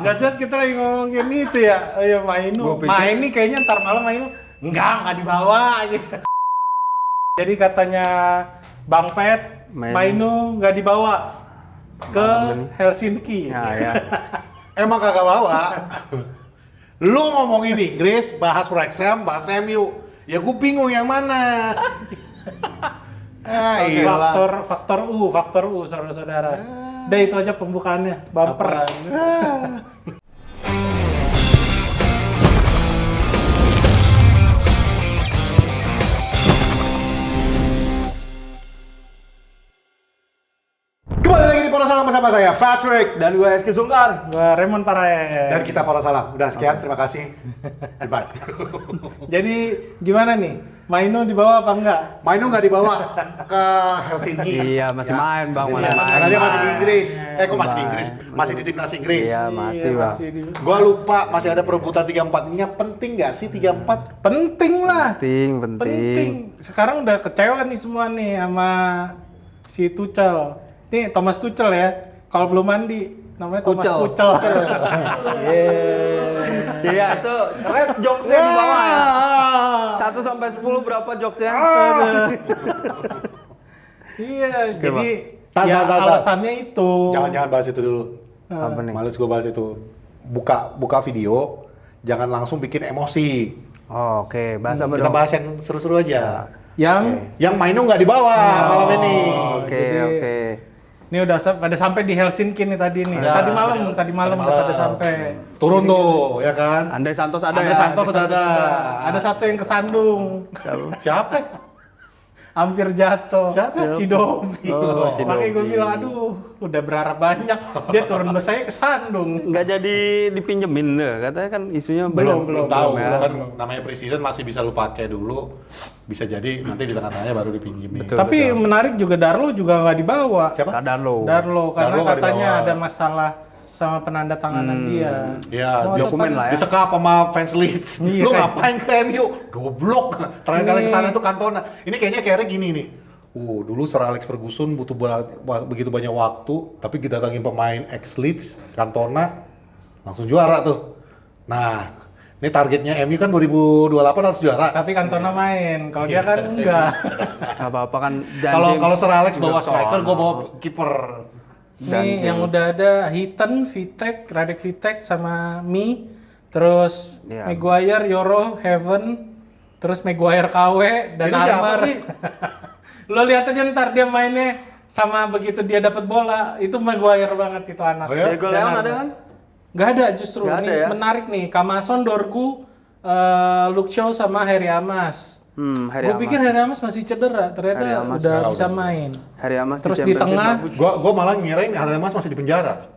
Jelas kita lagi ngomongin itu ya. Ya Mainu. Main nih kayaknya ntar malam Mainu. Enggak dibawa gitu. Jadi katanya Bang Pet, Mainu nggak dibawa ke Helsinki. Ya. Emang kagak bawa. Lu ngomongin Inggris, bahas Wrexham, bahas MU. Ya gue bingung yang mana. Faktor U saudara-saudara. Udah itu aja pembukaannya, bumper. Kembali lagi di Pola Salam bersama saya, Patrick. Dan gue Eski Sungkar. Gua Raymond Parae. Dan kita Pola Salam. Udah sekian, terima kasih. Goodbye. Jadi gimana nih? Mainu dibawa apa enggak? Mainu nggak dibawa ke Helsinki. Iya, masih main Bang, masih main. Karena dia masih di Inggris. Kok masih di Inggris? Masih di timnas Inggris. Iya, masih Bang. Gua lupa masih ada perebutan 34. Ini penting nggak sih 34? Penting lah. Penting. Sekarang udah kecewa nih semua nih sama si Tuchel. Nih Thomas Tuchel ya. Kalau belum mandi namanya Thomas Tuchel. Iya, itu red jokes-nya di bawah ya. 1 sampai 10 berapa jokes-nya? Iya, Coba. jadi alasannya itu. Jangan bahas itu dulu. Apa nih? Males gua bahas itu. Buka video, jangan langsung bikin emosi. Oh, oke, bahas apa Kita dong? bahas yang seru-seru aja. Yang Mainu nggak dibawa malam ini. Oke. ini udah pada sampai di Helsinki nih tadi nih. Ya, tadi malam udah pada sampai. Turun tuh, ya kan? Andre Santos ada Andre ya? Santos ada. Ada satu yang kesandung. Siapa? Hampir jatuh. Siapa? Cidobi. Oh, Makanya gue Cidobi. bilang, aduh, udah berharap banyak. Dia turun bus saya kesandung. Nggak jadi dipinjemin deh, katanya kan isunya Belum. Tahu ya. kan namanya pre-season masih bisa lu pakai dulu. Bisa jadi nanti di tengah-tengahnya baru dipinjemin. Betul. Tapi menarik juga Darlo juga nggak dibawa. Siapa? Kadarlo. Darlo karena Darlo nggak katanya dibawa. ada masalah sama penanda tanganan dia. Ya, Dokumen lah ya. disekap sama fans Leeds. Iya, Lu kayak- ngapain ke MU? Goblok. Terakhir kali kesana tuh Cantona. Ini kayaknya gini nih. Dulu Sir Alex Ferguson butuh begitu banyak waktu, tapi didatangin pemain ex Leeds, Cantona, langsung juara tuh. Nah, ini targetnya MU kan 2028 harus juara. Tapi Cantona main, kalau dia kan enggak. Nggak apa-apa kan. Dan Kalau James Sir Alex juga bawa striker, sono. gue bawa kiper. Dan Nih yang James. udah ada Heaton, Vitek, Radek Vitek sama Mi, terus Iya. Maguire, Yoro, Heaven, terus Maguire KW dan Itu siapa Armor. sih? Lo lihat aja ntar dia mainnya sama begitu dia dapat bola, itu Maguire banget itu anak. Oh ya? Diego Dan Leon Armor. ada kan? Gak ada justru, Nggak ada nih ya? menarik nih, Kamason, Dorgu, Luke Shaw sama Harry Amas. Harry Gue Amas. pikir Harry Amas masih cedera, ternyata Harry Amas. udah bisa main. Harry Amas Terus di Championship tengah, bagus. Gua malah ngirain Mas masih di penjara.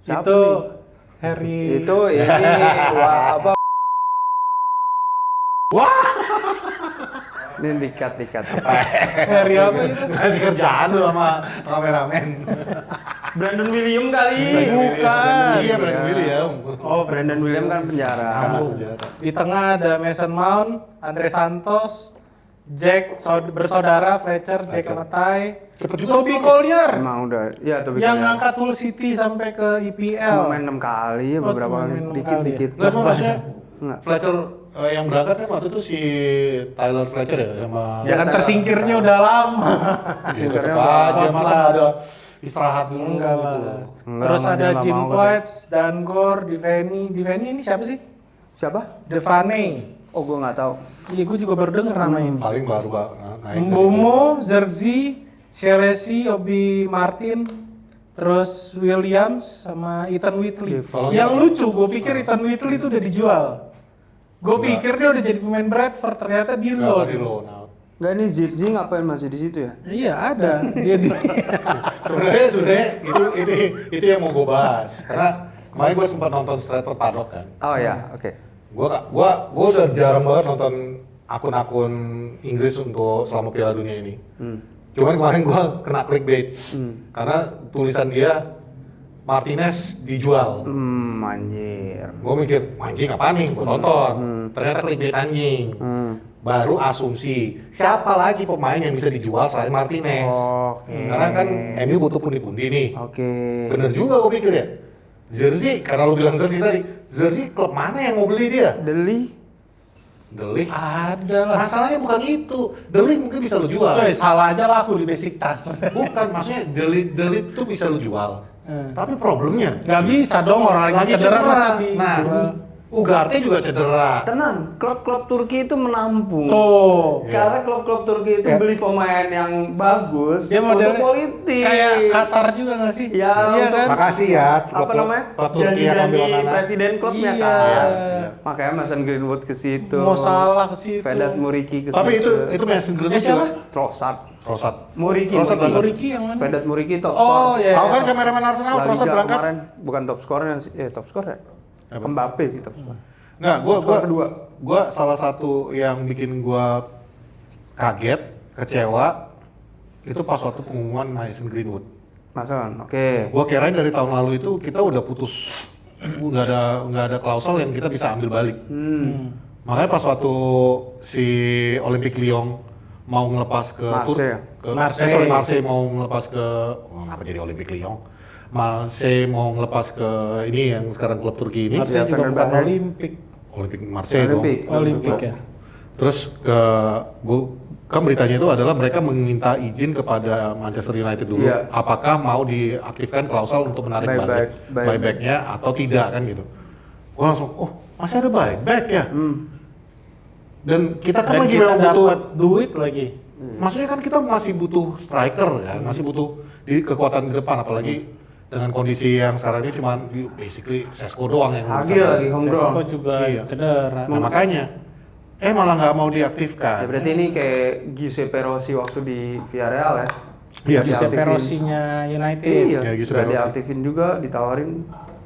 Siapa itu nih? Harry. Itu ini apa? Ini dikat. Harry apa itu? Kasih kerjaan lu sama kameramen. Brandon William kali. Bukan. Iya, Brandon William. Oh, Brandon William kan penjara. Di tengah ada Mason Mount, Andre Santos, Jack bersaudara, Fletcher, Jack Matai, Toby Collier Emang udah. Ya tuh yang ngangkat Hull City sampai ke IPL. cuma main 6 kali ya Oh, beberapa cuma kali. main 6 Dikit. Lah emang maksudnya Enggak. Fletcher yang berangkat kan waktu itu si Tyler Fletcher ya sama Ya kan tersingkirnya udah lama. Singkirnya tetep aja Scott masa lah. ada istirahat dulu Enggak gitu. lah. Enggak, Terus sama ada dia nggak Jim mau, Twaits, Dangor, Diveni ini siapa sih? Siapa? Devane. Oh, gua nggak tahu. Iya, gue juga baru denger nama ini. Paling baru naik. Mbomo, Zerzi, Shelesi, Obi Martin, terus Williams sama Ethan Whitley. Yang lucu, gue pikir Ethan Whitley itu udah dijual. Gue pikir dia udah jadi pemain Bradford, ternyata di Nggak, di loan. loan out. Enggak, ini Zirzi ngapain masih di situ ya? Iya ada, dia di. Sebenarnya itu yang mau gue bahas. Karena kemarin gue sempat nonton Stratford Paddock kan. Oh ya, oke. Gua udah jarang banget nonton akun-akun Inggris untuk selama Piala Dunia ini. Cuman kemarin gua kena clickbait. Karena tulisan dia Martinez dijual. Anjir. Gua mikir, anjing apaan nih? Gua tonton. Ternyata clickbait anjing. Baru asumsi, siapa lagi pemain yang bisa dijual selain Martinez? Oke. Karena kan MU butuh pundi-pundi nih. Oke. Bener juga gua pikir ya. Jersey, karena lu bilang Jersey tadi, Jersey klub mana yang mau beli dia? Deli. Delik. Ada lah. Masalahnya bukan itu. Delik mungkin bisa lu jual. Coy, salah aja laku di Besiktas. Bukan, maksudnya delik tuh bisa lu jual. Tapi problemnya Nggak bisa dong, orang lagi cedera masa di. Nah, Ugarte juga cedera. Tenang, klub-klub Turki itu menampung. Tuh. Karena klub-klub Turki itu beli pemain yang bagus Dia untuk modelnya politik. kayak Qatar juga nggak sih? Ya, Iya untuk- kan? Makasih ya. Apa namanya? Klub Turki yang ambil Janji-janji anak. presiden klubnya Iya. kan. Iya. Makanya Mason Greenwood ke situ. Mau salah ke situ. Vedat Muriqi ke situ. Tapi itu Mason Greenwood siapa? juga. Trossard. Trossard. Muriqi. Trossard berangkat. Muriqi yang mana? Vedat Muriqi top Oh skor. iya. Tahu kan kameramen Arsenal La Trossard Liga berangkat? kemarin bukan top skornya top skor ya? Apa? Mbappe sih top skor. Nggak, Skor kedua. gua salah satu yang bikin gua kaget, kecewa itu pas waktu pengumuman Mason Greenwood. Mason, oke. Gua kirain dari tahun lalu itu kita udah putus, nggak ada klausel yang kita bisa ambil balik. Makanya pas waktu si Olympique Lyon mau ngelepas ke Marseille. Marseille mau ngelepas ke ngapa jadi Olympique Lyon? Marseille mau ngelepas ke ini yang sekarang klub Turki ini. Marseille juga bukan Fenerbahce. Olimpik. Olympique Marseille Olympique. dong. Olimpik ya. Terus kan beritanya itu adalah mereka meminta izin kepada Manchester United dulu, Iya. apakah mau diaktifkan klausel untuk menarik balik buyback-nya atau tidak kan gitu. Gue langsung, oh masih ada buyback ya. Dan kita kan Dan lagi kita memang butuh, dapat duit lagi. maksudnya kan kita masih butuh striker kan, masih butuh di kekuatan di depan, apalagi dengan kondisi yang sekarang ini cuma basically Sesko doang yang Hagi bisa. lagi homegrown. Sesko juga Iya. cedera. Nah makanya, malah nggak mau Ya diaktifkan. berarti ini kayak Giuseppe Rossi waktu di Villarreal ya. Iya, Giuseppe diaktifin. Rosinya United Iya, Ya, Giuseppe sudah Rossi. diaktifin juga, ditawarin.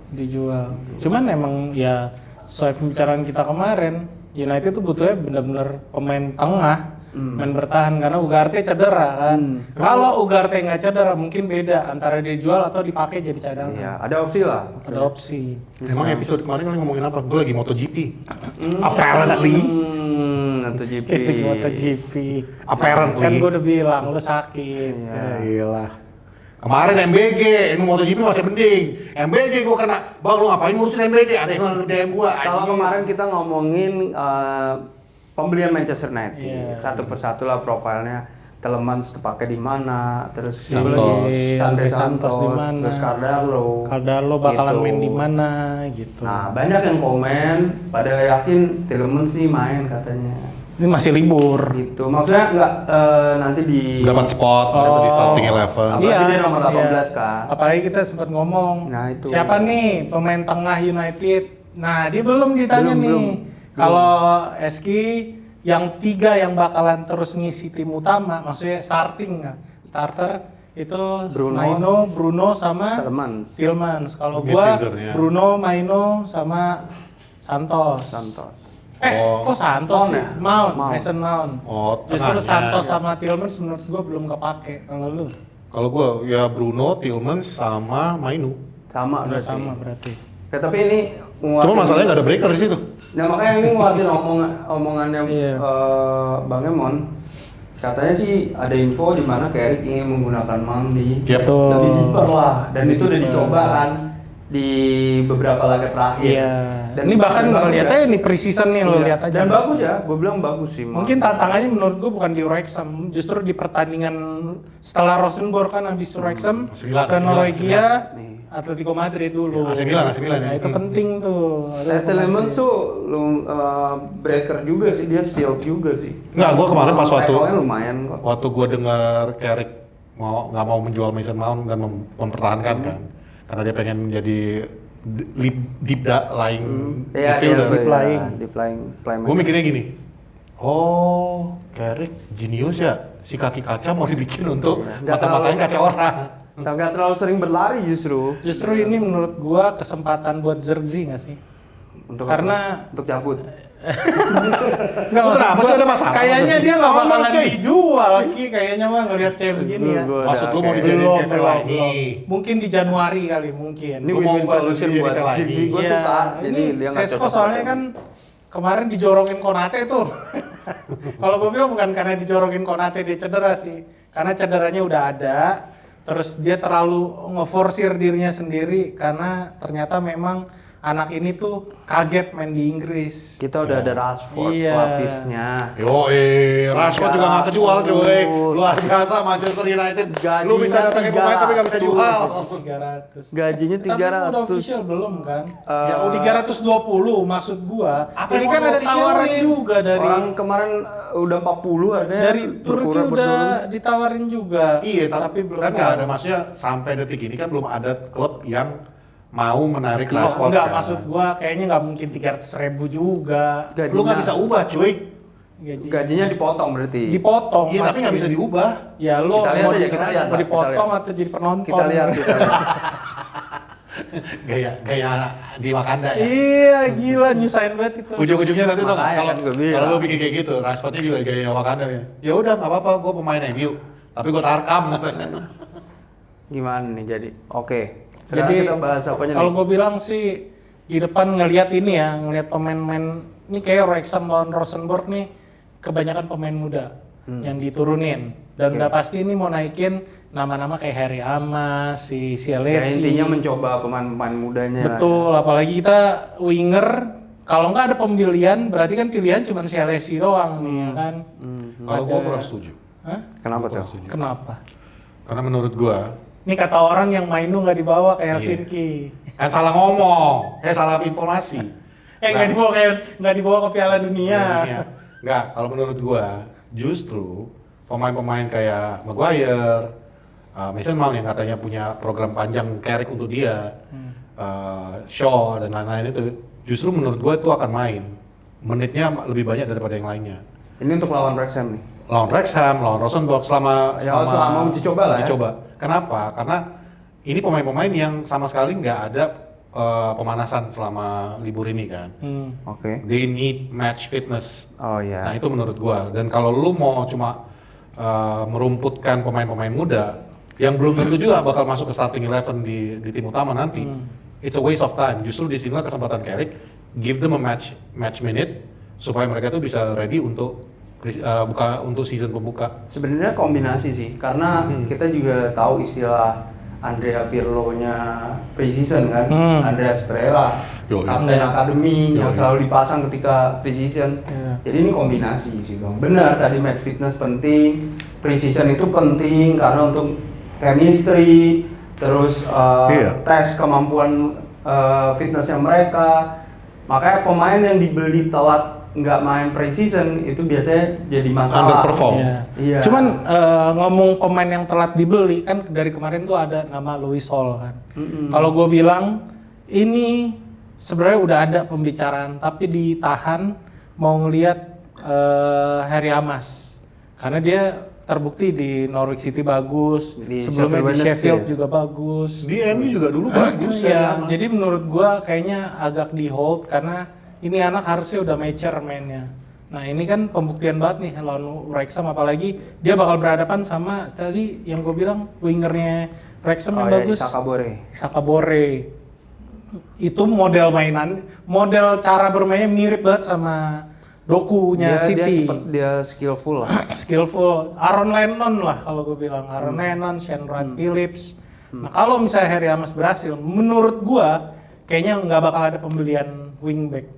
dijual. Cuman emang ya sesuai pembicaraan kita kemarin, United tuh butuhnya benar-benar pemain tengah, main bertahan karena Ugarte cedera kan. Kalau Ugarte nggak cedera mungkin beda antara dijual atau dipakai jadi cadangan. Iya, ada opsi lah. Ada opsi. Emang episode kemarin kalian ngomongin apa? Gue lagi MotoGP. Apparently. MotoGP. Di MotoGP. Apparently. Kan gue udah bilang lu sakit. Ya iyalah. Kemarin MBG, ini MotoGP masih mending. MBG gue kena, bang lu ngapain ngurusin MBG? Ada yang nge-DM gue. Kalau kemarin kita ngomongin pembelian Manchester United, Iya. satu persatu lah profilnya. Telemans pakai di mana, terus Si siapa lagi? Andre Santos di mana? terus Cardano bakalan Gitu. main di mana gitu. Nah, banyak yang komen pada yakin Telemans sih main katanya. Ini masih libur. Gitu. Maksudnya nggak nanti di dapat spot, dapat di starting 11. Apalagi dia nomor 18 kan. Apalagi kita sempat ngomong. Nah, itu. Siapa nih pemain tengah United? Nah, dia belum ditanya nih. Belum. Kalau Eski yang 3 yang bakalan terus ngisi tim utama, maksudnya starting nggak? Starter itu Bruno sama Tielemans. Kalau gua Midfieldernya. Bruno, Maino sama Santos. Kok Santos sih? Mount, Mason Mount. Oh, Justru tengahnya. Santos sama Tielemans menurut gua belum kepake. Kalau lu Kalau gue ya Bruno, Tielemans sama Mainu. Sama udah berarti. sama berarti. Ya, tapi ini Cuma masalahnya nggak ada breaker di situ. Nah makanya ini nguatin omongannya Iya. Bang Emon. Katanya sih ada info di mana Carrick ingin menggunakan Mount di Yep. Betul. lebih deeper lah, dan itu udah dicoba kan di beberapa laga terakhir. Iya. Dan Ini bahkan dan bagus ngeliatnya ini pre-season nih lo Iya. lihat aja. Dan bagus ya, gue bilang bagus sih. Mount. Mungkin tantangannya menurut gua bukan di Wrexham, justru di pertandingan setelah Rosenborg kan habis Wrexham ke Norwegia, Atletico Madrid dulu. AC Milan ya. Nah, itu penting tuh. Telemans tuh breaker juga sih, dia shield juga sih. Nggak, gue kemarin pas Tackle-nya lumayan kok. waktu gue dengar Carrick nggak mau menjual Mason Mount dan mempertahankan kan, karena dia pengen menjadi deep lying Iya, midfielder. deep lying playmaker. Gue mikirnya gini, oh Carrick jenius ya, si kaki kaca mau dibikin untuk Nggak mata-matain kaca orang. Nggak terlalu sering berlari justru. Justru ini menurut gua kesempatan buat Zirkzee nggak sih? Untuk cabut. Nggak, maksud Kenapa gua, sih, ada masalah? kayaknya dia nggak Ngomong, bakalan cuy. dijual lagi, kayaknya mah ngelihat kayak begini ya. Maksud lu mau dijadiin Belum, kayak belum, lagi? belum. Mungkin di Januari kali mungkin. Ini Gua mau win-win bahas solution dia buat kayak lagi. Zirkzee. Gue Iya, suka. Jadi ini dia nggak Sesko cocok soalnya sama kan kemarin dijorongin Konate tuh. Kalau gue bilang bukan karena dijorongin Konate dia cedera sih, karena cederanya udah ada. Terus dia terlalu ngeforsir dirinya sendiri karena ternyata memang anak ini tuh kaget main di Inggris. Kita udah ada Rashford Iya. pelapisnya. Rashford juga nggak kejual cuy. Luar biasa Manchester United. Gajinya Lu bisa datangin pemain tapi nggak bisa jual. 300. Gajinya Tapi udah 300. official belum kan? Ya 320 maksud gua. Apa Ini yang kan mau ada tawaran officialin? juga dari Orang kemarin udah 40 harganya. dari Turki udah ditawarin juga. Iya, tapi belum kan nggak ada, maksudnya sampai detik ini kan belum ada klub yang mau menarik Oh, Rashford. enggak, kan. maksud gua kayaknya nggak mungkin 300.000 juga. Lu nggak bisa ubah cuy. Gajinya dipotong berarti. Dipotong. Iya, tapi nggak bisa diubah. Ya lo Kita lihat mau aja, kita lihat, mau Pak. dipotong Kita lihat. atau jadi penonton. Kita lihat. Gaya di Wakanda ya. Iya, gila nyusahin banget itu. Ujung-ujungnya nanti tuh Makanya kalau kan gua bilang. kalau lu bikin kayak gitu, Rashfordnya juga gaya Wakanda ya. Ya udah nggak apa-apa, gue pemain MU, tapi gue tarkam. Gimana nih jadi? Oke. Sekarang Jadi kita bahas apanya kalau nih? gue bilang sih di depan ngelihat ini ya, ngelihat pemain-pemain ini kayak Wrexham lawan Rosenborg nih kebanyakan pemain muda yang diturunin dan udah pasti ini mau naikin nama-nama kayak Harry Amas, si Ya, Alesi. intinya mencoba pemain-pemain mudanya. Betul, apalagi kita winger kalau nggak ada pembelian berarti kan pilihan cuma si Alesi doang nih ya kan. Kalau gue kurang setuju. Hah? Kenapa tuh? Kenapa? Karena menurut gue, Ini kata orang yang Mainu nggak dibawa ke Helsinki. kan salah ngomong, salah informasi. Nggak dibawa ke Piala Dunia. Nggak, kalau menurut gua justru pemain-pemain kayak Maguire, Mason Mount yang katanya punya program panjang Carrick untuk dia, Shaw dan lain-lain itu, justru menurut gua itu akan main. Menitnya lebih banyak daripada yang lainnya. Ini untuk lawan Wrexham nih. Lawan Wrexham, lawan Rosenborg selama uji coba lah ya. uji coba. Kenapa? Karena ini pemain-pemain yang sama sekali nggak ada pemanasan selama libur ini kan. Oke. They need match fitness. Oh iya. Nah itu menurut gua. Dan kalau lu mau cuma merumputkan pemain-pemain muda yang belum tentu juga bakal masuk ke starting 11 di tim utama nanti, it's a waste of time. Justru di sinilah kesempatan Carrick, give them a match minute supaya mereka tuh bisa ready untuk untuk season pembuka. Sebenarnya kombinasi sih, karena kita juga tahu istilah Andrea Pirlo-nya pre-season kan, Andreas Pereira, kapten akademi yang selalu dipasang ketika pre-season. Jadi ini kombinasi sih bang. Benar tadi match fitness penting, pre-season itu penting karena untuk chemistry, terus tes kemampuan fitnessnya mereka. Makanya pemain yang dibeli telat nggak main pre-season itu biasanya jadi masalah. Underperform. Iya. Cuman ngomong pemain yang telat dibeli kan dari kemarin tuh ada nama Luis Hall kan. Kalau gue bilang ini sebenarnya udah ada pembicaraan tapi ditahan mau ngelihat Harry Amas karena dia terbukti di Norwich City bagus, sebelumnya di Sheffield juga bagus. Di MU juga dulu bagus Ya, jadi menurut gua kayaknya agak di hold karena ini anak harusnya udah mature mainnya. Nah ini kan pembuktian banget nih lawan Wrexham, apalagi dia bakal berhadapan sama tadi yang gue bilang wingernya Wrexham yang bagus. Sakabore. Itu model cara bermainnya mirip banget sama Dokunya City. Dia cepet, dia skillful lah. Skillful. Aaron Lennon lah kalau gue bilang. Aaron Lennon, Shane Wright Phillips. Nah kalau misalnya Harry Amas berhasil, menurut gua kayaknya nggak bakal ada pembelian wingback.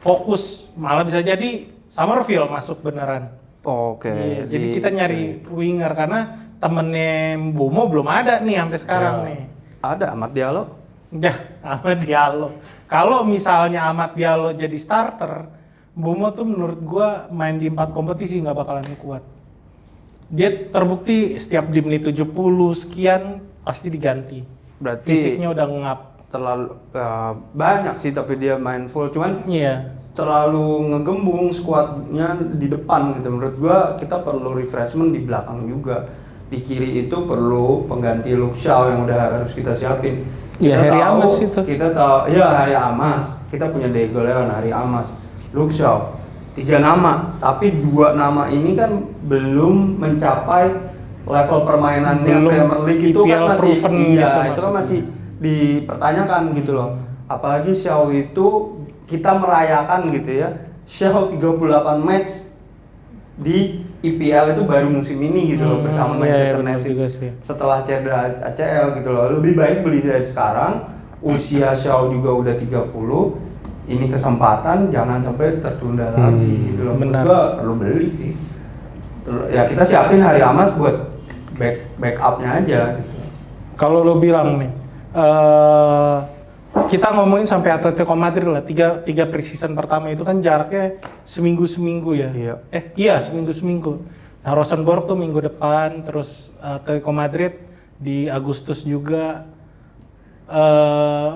Fokus, malah bisa jadi Summerfield masuk beneran. Oke. Iya, jadi kita nyari winger karena temennya Mbomo belum ada nih sampai sekarang nih. Ada Ahmad Diallo. Ya, Ahmad Diallo. Kalau misalnya Ahmad Diallo jadi starter, Mbomo tuh menurut gua main di 4 kompetisi nggak bakalan kuat. Dia terbukti setiap di menit 70 sekian pasti diganti. Berarti Fisiknya udah ngap. terlalu banyak sih tapi dia main full, cuman Iya. terlalu ngegembung skuadnya di depan gitu. Menurut gua kita perlu refreshment di belakang juga. Di kiri itu perlu pengganti Luke Shaw yang udah harus kita siapin. Ya, Harry Amas itu. Kita tahu ya Harry Amas. Kita punya Diego Leon, Harry Amas, Luke Shaw. 3 nama, tapi 2 nama ini kan belum mencapai level permainannya Belum Premier League itu IPL kan masih proven gitu itu kan maksudnya. masih dipertanyakan gitu loh. Apalagi Shaw itu kita merayakan gitu ya. Shaw 38 match di IPL itu baru musim ini gitu loh bersama Manchester United juga sih. setelah cedera ACL gitu loh. Lebih baik beli dari sekarang, usia Shaw juga udah 30, ini kesempatan jangan sampai tertunda lagi gitu loh. Benar. Gua perlu beli sih. Ya kita siapin hari Amas buat backupnya aja gitu. Kalau lo bilang nih, kita ngomongin sampai Atletico Madrid lah, tiga preseason pertama itu kan jaraknya seminggu ya. Iya. Iya seminggu. Nah Rosenborg tuh minggu depan, terus Atletico Madrid di Agustus juga.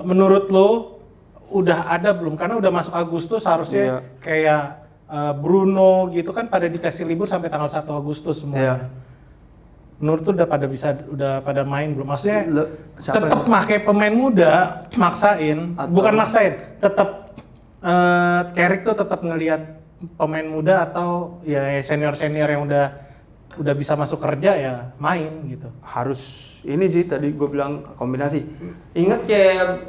Menurut lo udah ada belum? Karena udah masuk Agustus harusnya kayak Bruno gitu kan pada dikasih libur sampai tanggal 1 Agustus semua. Iya. Menurut tuh udah pada main belum? Maksudnya tetap pakai pemain muda, bukan maksain, tetap Carrick tuh tetap ngelihat pemain muda atau ya senior yang udah bisa masuk kerja ya main gitu. Harus ini sih tadi gue bilang kombinasi. Ingat kayak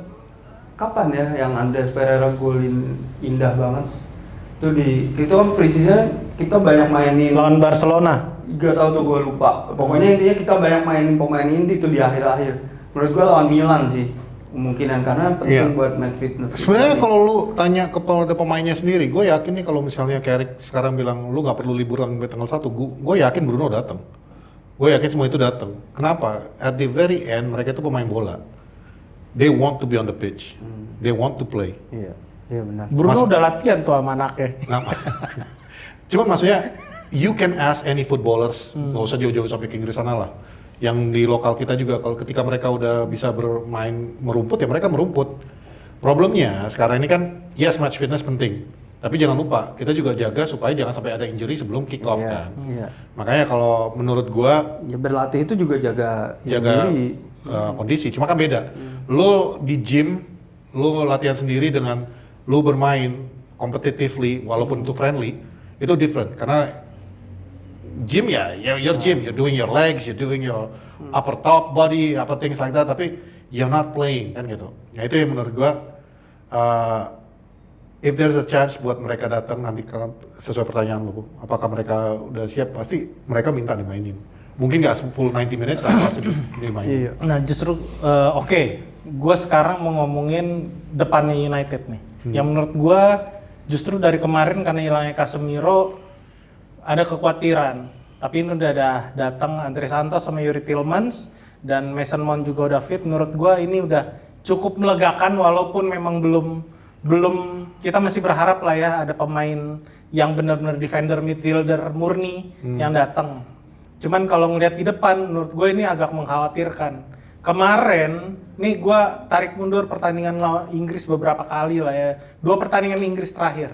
kapan ya yang Andreas Pereira golin indah banget? Itu kan preseason kita banyak mainin Lawan Barcelona. Gak tau tuh gue lupa. Pokoknya intinya kita banyak mainin pemain inti tuh di akhir-akhir. Menurut gue lawan Milan sih kemungkinan karena penting buat match fitness. Sebenarnya kalau lu tanya kepada pemainnya sendiri, gue yakin nih kalau misalnya Carrick sekarang bilang lu nggak perlu liburan sampai tanggal 1, gue yakin Bruno datang. Gue yakin semua itu datang. Kenapa? At the very end mereka itu pemain bola. They want to be on the pitch. They want to play. Iya benar. Bruno udah latihan tuh sama anaknya. Cuma maksudnya you can ask any footballers, nggak usah jauh-jauh sampai ke Inggris sana lah. Yang di lokal kita juga, kalau ketika mereka udah bisa bermain merumput, ya mereka merumput. Problemnya sekarang ini kan, yes match fitness penting, tapi jangan lupa kita juga jaga supaya jangan sampai ada injury sebelum kick off kan. Makanya kalau menurut gua, ya berlatih itu juga jaga kondisi. Cuma kan beda. Lo di gym, lo latihan sendiri dengan lo bermain competitively, walaupun itu friendly, itu different karena gym your gym, you're doing your legs, you're doing your upper top body, things like that, tapi you're not playing kan gitu. Ya itu yang menurut gua, if there's a chance buat mereka datang nanti kan sesuai pertanyaan lu, apakah mereka udah siap? Pasti mereka minta dimainin. Mungkin nggak full 90 minutes, tapi pasti dimainin. Nah justru gua sekarang mau ngomongin depannya United nih. Yang menurut gua justru dari kemarin karena hilangnya Casemiro ada kekhawatiran, tapi ini udah datang Andre Santos sama Yuri Tillmans dan Mason Mount juga udah fit. Menurut gua ini udah cukup melegakan walaupun memang belum kita masih berharap lah ya ada pemain yang benar-benar defender midfielder murni yang datang. Cuman kalau ngelihat di depan menurut gue ini agak mengkhawatirkan. Kemarin nih gue tarik mundur pertandingan lawan Inggris beberapa kali lah ya. 2 pertandingan Inggris terakhir.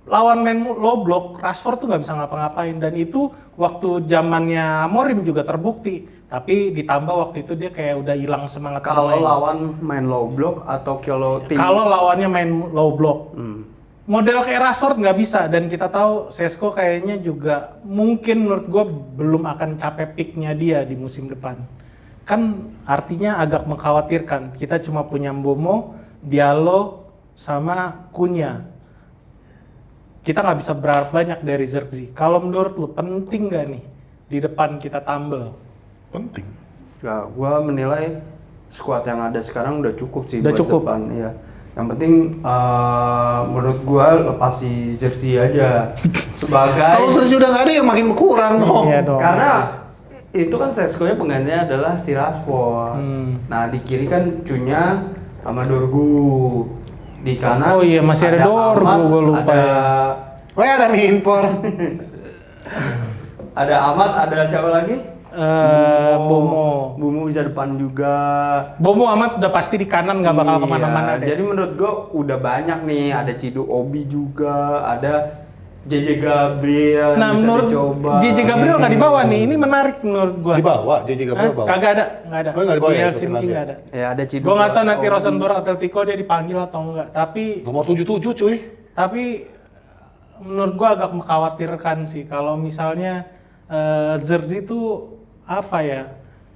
Lawan main low block, Rashford tuh nggak bisa ngapa-ngapain dan itu waktu zamannya Amorim juga terbukti. Tapi ditambah waktu itu dia kayak udah hilang semangat. Kalau lawan main low block atau kalau lawannya main low block, model kayak Rashford nggak bisa dan kita tahu Sesko kayaknya juga mungkin menurut gue belum akan capai peaknya dia di musim depan. Kan artinya agak mengkhawatirkan. Kita cuma punya Mbomo, Diallo, sama Cunha. Kita nggak bisa berharap banyak dari Zirkzee. Kalau menurut lu penting nggak nih di depan kita tambel? Penting. Ya, gua menilai skuad yang ada sekarang udah cukup sih udah buat cukup. depan. Iya. Yang penting menurut gua lepas si Zirkzee aja sebagai. Kalau Zirkzee udah nggak ada ya makin berkurang dong. Iya dong. Karena itu kan Sesko-nya penggantinya adalah si Rashford. Nah di kiri kan Cunha sama Dorgu. Di kanan masih ada Dorgu, gue lupa ada ada mie impor. ada Ahmad, ada siapa lagi? Bomo bisa depan juga. Bomo Ahmad udah pasti di kanan nggak bakal kemana-mana deh. Jadi menurut gue udah banyak nih, ada Cidu Obi juga, ada JJ Gabriel. Nah menurut JJ Gabriel nggak dibawa nih, ini menarik menurut gue. Dibawa, JJ Gabriel bawa. Kagak ada, nggak ada. Nggak dibawa Di ya, Helsinki nggak ada. Ya ada Cidu. Gue nggak tahu nanti Rosenborg Atletico dia dipanggil atau enggak. Tapi Nomor 77 cuy. Tapi menurut gue agak mengkhawatirkan sih kalau misalnya Zirkzee itu apa ya,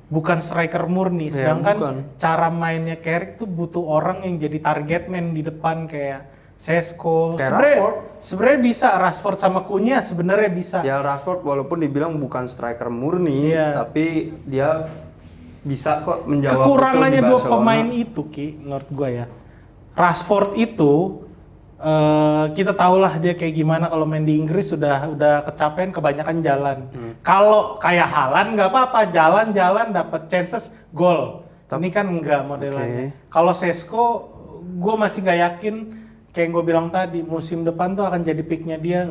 bukan striker murni, sedangkan cara mainnya Carrick tuh butuh orang yang jadi target man di depan kayak Sesko. Kayak Sebenarnya bisa Rashford sama Cunha sebenarnya bisa. Ya Rashford walaupun dibilang bukan striker murni, tapi dia bisa kok menjawab. Kekurangannya dua pemain itu Ki, menurut gua ya. Rashford itu kita tahulah dia kayak gimana kalau main di Inggris udah kecapean kebanyakan jalan. Kalau kayak Haaland nggak apa-apa, jalan-jalan dapat chances gol. Ini kan enggak modelannya. Kalau Sesko gua masih nggak yakin. Kayak yang gue bilang tadi, musim depan tuh akan jadi peaknya dia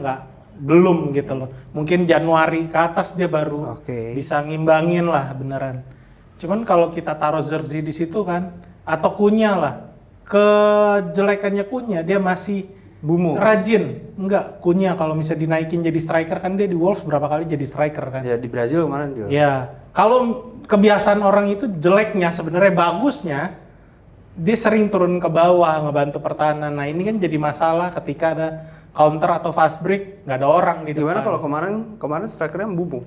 belum gitu loh. Mungkin Januari ke atas dia baru bisa ngimbangin lah beneran. Cuman kalau kita taruh Zirkzee di situ kan, atau Cunha lah, kejelekannya Cunha dia masih rajin. Enggak, Cunha kalau misalnya dinaikin jadi striker kan dia di Wolves berapa kali jadi striker kan. Ya di Brazil kemarin juga. Ya, kalau kebiasaan orang itu jeleknya sebenarnya bagusnya dia sering turun ke bawah ngebantu pertahanan. Nah ini kan jadi masalah ketika ada counter atau fast break nggak ada orang di depan. Gimana kalau kemarin strikernya Mbeumo?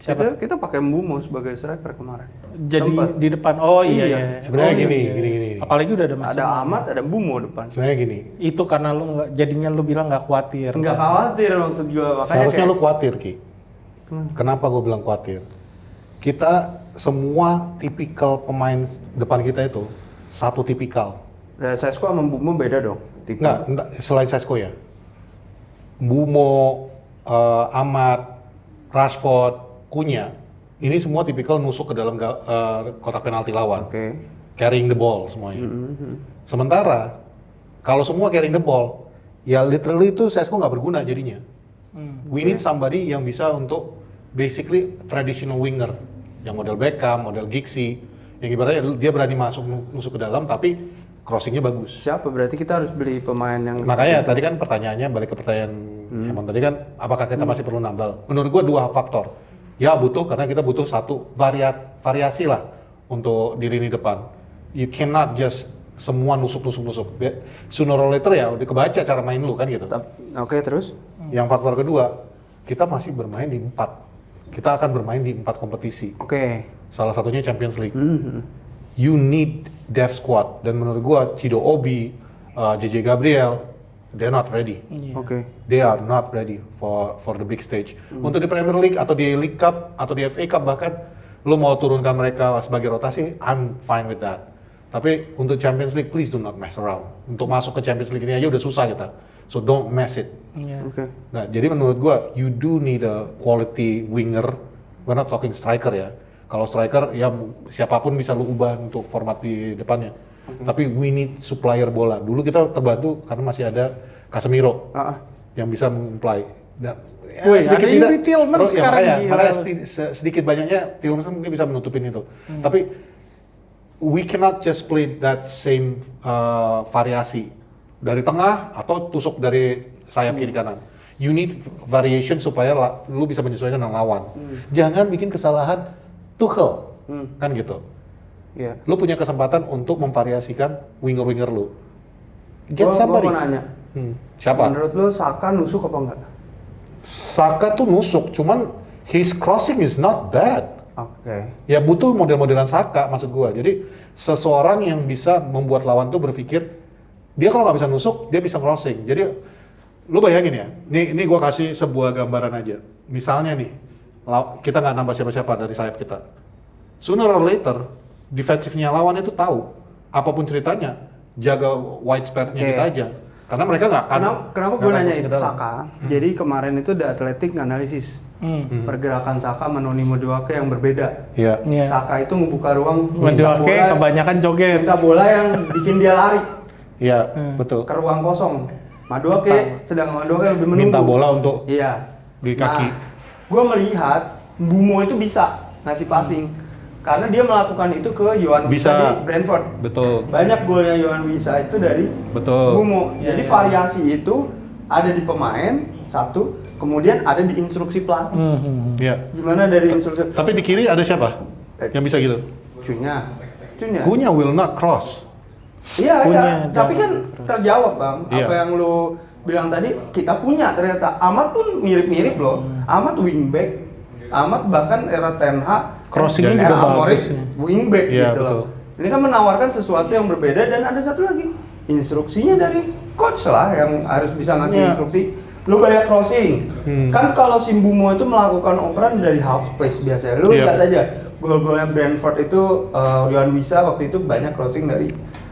Siapa? Kita pakai Mbeumo sebagai striker kemarin. Jadi di depan. Oh iya. Sebenarnya gini. Apalagi udah ada Ada Ahmad, ada Mbeumo depan. Sebenarnya gini. Itu karena jadinya lu bilang nggak khawatir. Nggak khawatir maksud gua, makanya Seharusnya lu khawatir Ki. Kenapa gue bilang khawatir? Kita semua tipikal pemain depan kita itu satu tipikal. Sesko sama Mbeumo beda dong? Enggak, selain Sesko ya. Mbeumo, Ahmad, Rashford, Cunha, ini semua tipikal nusuk ke dalam kotak penalti lawan. Carrying the ball semuanya. Sementara, kalau semua carrying the ball, ya literally itu Sesko nggak berguna jadinya. We need somebody yang bisa untuk basically traditional winger. Yang model Beckham, model Giggsy, yang ibaratnya dia berani nusuk ke dalam tapi crossingnya bagus. Siapa? Berarti kita harus beli pemain yang makanya tadi kan pertanyaannya balik ke pertanyaan Emon tadi kan apakah kita masih perlu nambal? Menurut gua dua faktor. Ya butuh karena kita butuh satu variasi lah untuk di lini depan. You cannot just semua nusuk. Sooner or later ya udah kebaca cara main lu kan gitu. Terus? Yang faktor kedua, kita masih bermain di 4. Kita akan bermain di 4 kompetisi. Salah satunya Champions League. You need depth squad dan menurut gua Chido Obi, JJ Gabriel, they're not ready. They are not ready for the big stage. Untuk di Premier League atau di League Cup atau di FA Cup bahkan lu mau turunkan mereka sebagai rotasi, I'm fine with that. Tapi untuk Champions League please do not mess around. Untuk masuk ke Champions League ini aja udah susah kita. So don't mess it. Nah, jadi menurut gua you do need a quality winger. We're not talking striker ya. Kalau striker ya siapapun bisa lu ubah untuk format di depannya. Tapi we need supplier bola. Dulu kita terbantu karena masih ada Casemiro yang bisa menguplai. Sedikit ada Tielemans sekarang. Makanya sedikit banyaknya Tielemans mungkin bisa menutupin itu. Tapi we cannot just play that same variasi dari tengah atau tusuk dari sayap kiri kanan. You need variation supaya lu bisa menyesuaikan dengan lawan. Jangan bikin kesalahan Tuchel, kan gitu. Lu punya kesempatan untuk memvariasikan winger-winger lu. Gua mau nanya. Siapa? Menurut lu Saka nusuk apa enggak? Saka tuh nusuk, cuman his crossing is not bad. Ya butuh model-modelan Saka maksud gua. Jadi seseorang yang bisa membuat lawan tuh berpikir dia kalau nggak bisa nusuk, dia bisa crossing. Jadi lu bayangin ya, ini gua kasih sebuah gambaran aja. Misalnya nih, kita nggak nambah siapa-siapa dari sayap kita. Sooner or later, defensifnya lawan itu tahu, apapun ceritanya, jaga wide spread-nya kita aja. Karena mereka nggak akan. Kenapa gue nanya itu Saka? Jadi kemarin itu The Athletic analisis pergerakan Saka menoni Madueke yang berbeda. Saka itu membuka ruang Madueke kebanyakan joget. Minta bola yang bikin dia lari. Betul. Ke ruang kosong. Madueke sedangkan Madueke lebih menunggu. Minta bola untuk di kaki. Gue melihat Mbeumo itu bisa ngasih passing karena dia melakukan itu ke Yohan Wissa di Brentford. Betul. Banyak golnya Yohan Wissa itu dari Mbeumo. Jadi variasi itu ada di pemain satu, kemudian ada di instruksi pelatih. Gimana dari instruksi? Tapi di kiri ada siapa yang bisa gitu? Cunha will not cross. Iya. Tapi kan terjawab bang. Apa yang lu bilang tadi kita punya ternyata. Ahmad pun mirip-mirip loh. Ahmad wingback. Ahmad bahkan era Ten Hag crossingnya juga bagus. Wingback gitu loh. Ini kan menawarkan sesuatu yang berbeda dan ada satu lagi instruksinya dari coach lah yang harus bisa ngasih instruksi. Lu banyak crossing. Kan kalau si Mbeumo itu melakukan operan dari half space biasanya. Lu lihat aja gol-golnya Brentford itu Yohan Wissa waktu itu banyak crossing dari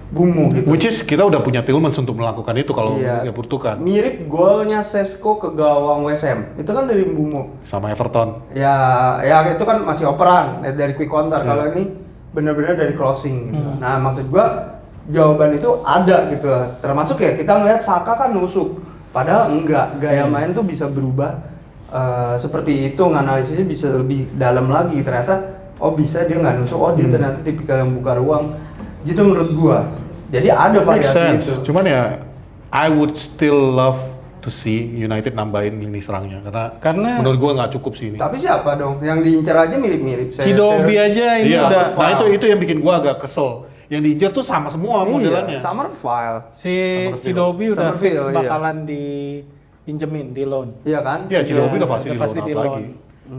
Mbeumo gitu. Which is kita udah punya Tillmans untuk melakukan itu kalau dibutuhkan. Mirip golnya Sesko ke gawang West Ham. Itu kan dari Mbeumo. Sama Everton. Ya itu kan masih operan dari quick counter. Kalau ini benar-benar dari crossing gitu. Nah, maksud gua jawaban itu ada gitu lah. Termasuk ya kita ngeliat Saka kan nusuk. Padahal enggak, gaya main tuh bisa berubah seperti itu, nganalisisnya bisa lebih dalam lagi. Ternyata bisa dia nggak nusuk, dia ternyata tipikal yang buka ruang. Gitu menurut gua. Jadi ada variasi itu. Cuman ya I would still love to see United nambahin lini serangnya karena menurut gua nggak cukup sih ini. Tapi siapa dong? Yang diincar aja mirip-mirip. Si Dobi aja ini sudah. Nah itu yang bikin gua agak kesel. Yang diincar tuh sama semua modelannya. Summerville. Si Cidobi udah fix bakalan dipinjemin di loan. Iya kan? Iya, Cidobi udah pasti di loan lagi.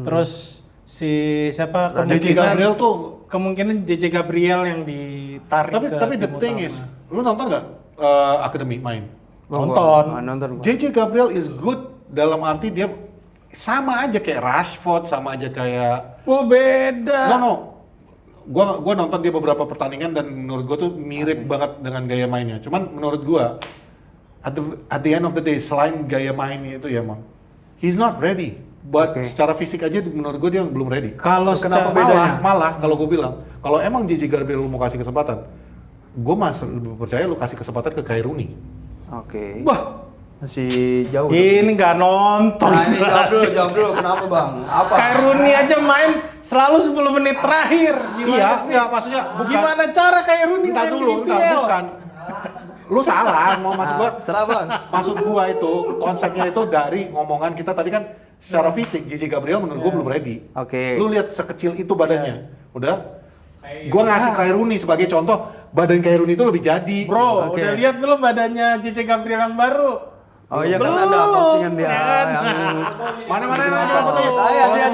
Terus si siapa JJ Gabriel tuh kemungkinan JJ Gabriel yang ditarik tapi the thing is, lu nonton nggak Academy main? Nonton. JJ Gabriel is good dalam arti dia sama aja kayak Rashford, sama aja kayak beda. No. Gua nonton dia beberapa pertandingan dan menurut gua tuh mirip banget dengan gaya mainnya. Cuman menurut gua at the end of the day selain gaya mainnya itu ya, Mang, he's not ready. Buat secara fisik aja menurut gue dia belum ready. Kalau kenapa bedanya? Malah kalau gue bilang, kalau emang JJ Gabriel lu mau kasih kesempatan, gue masih lebih percaya lu kasih kesempatan ke Kyle Rooney. Wah, masih jauh. Ini nggak nonton. Nah, ini jawab dulu. Kenapa bang? Apa? Kyle Rooney aja main selalu 10 menit terakhir. Gimana sih? Iya, maksudnya bukan. Gimana cara Kyle Rooney main di IPL? Bukan. Lu salah, mau maksud gua. Serah bang. Maksud gua itu konsepnya itu dari ngomongan kita tadi kan secara fisik JJ Gabriel menurut gua belum ready. Lu lihat sekecil itu badannya. Udah. Gua ngasih Kyle Rooney sebagai contoh, badan Kyle Rooney itu lebih jadi. Bro, udah lihat belum badannya JJ Gabriel yang baru? Oh iya kan ada postingan dia Mana fotonya?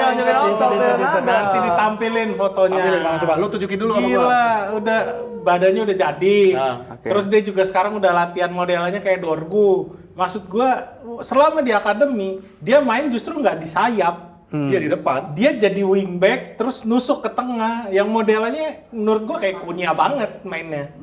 Nanti ditampilin fotonya. Coba lu tunjukin dulu. Gila, udah badannya udah jadi. Terus dia juga sekarang udah latihan modelannya kayak Dorgu. Maksud gua selama di akademi dia main justru nggak di sayap. Iya di depan. Dia jadi wingback terus nusuk ke tengah. Yang modelannya menurut gua kayak Kunia banget mainnya.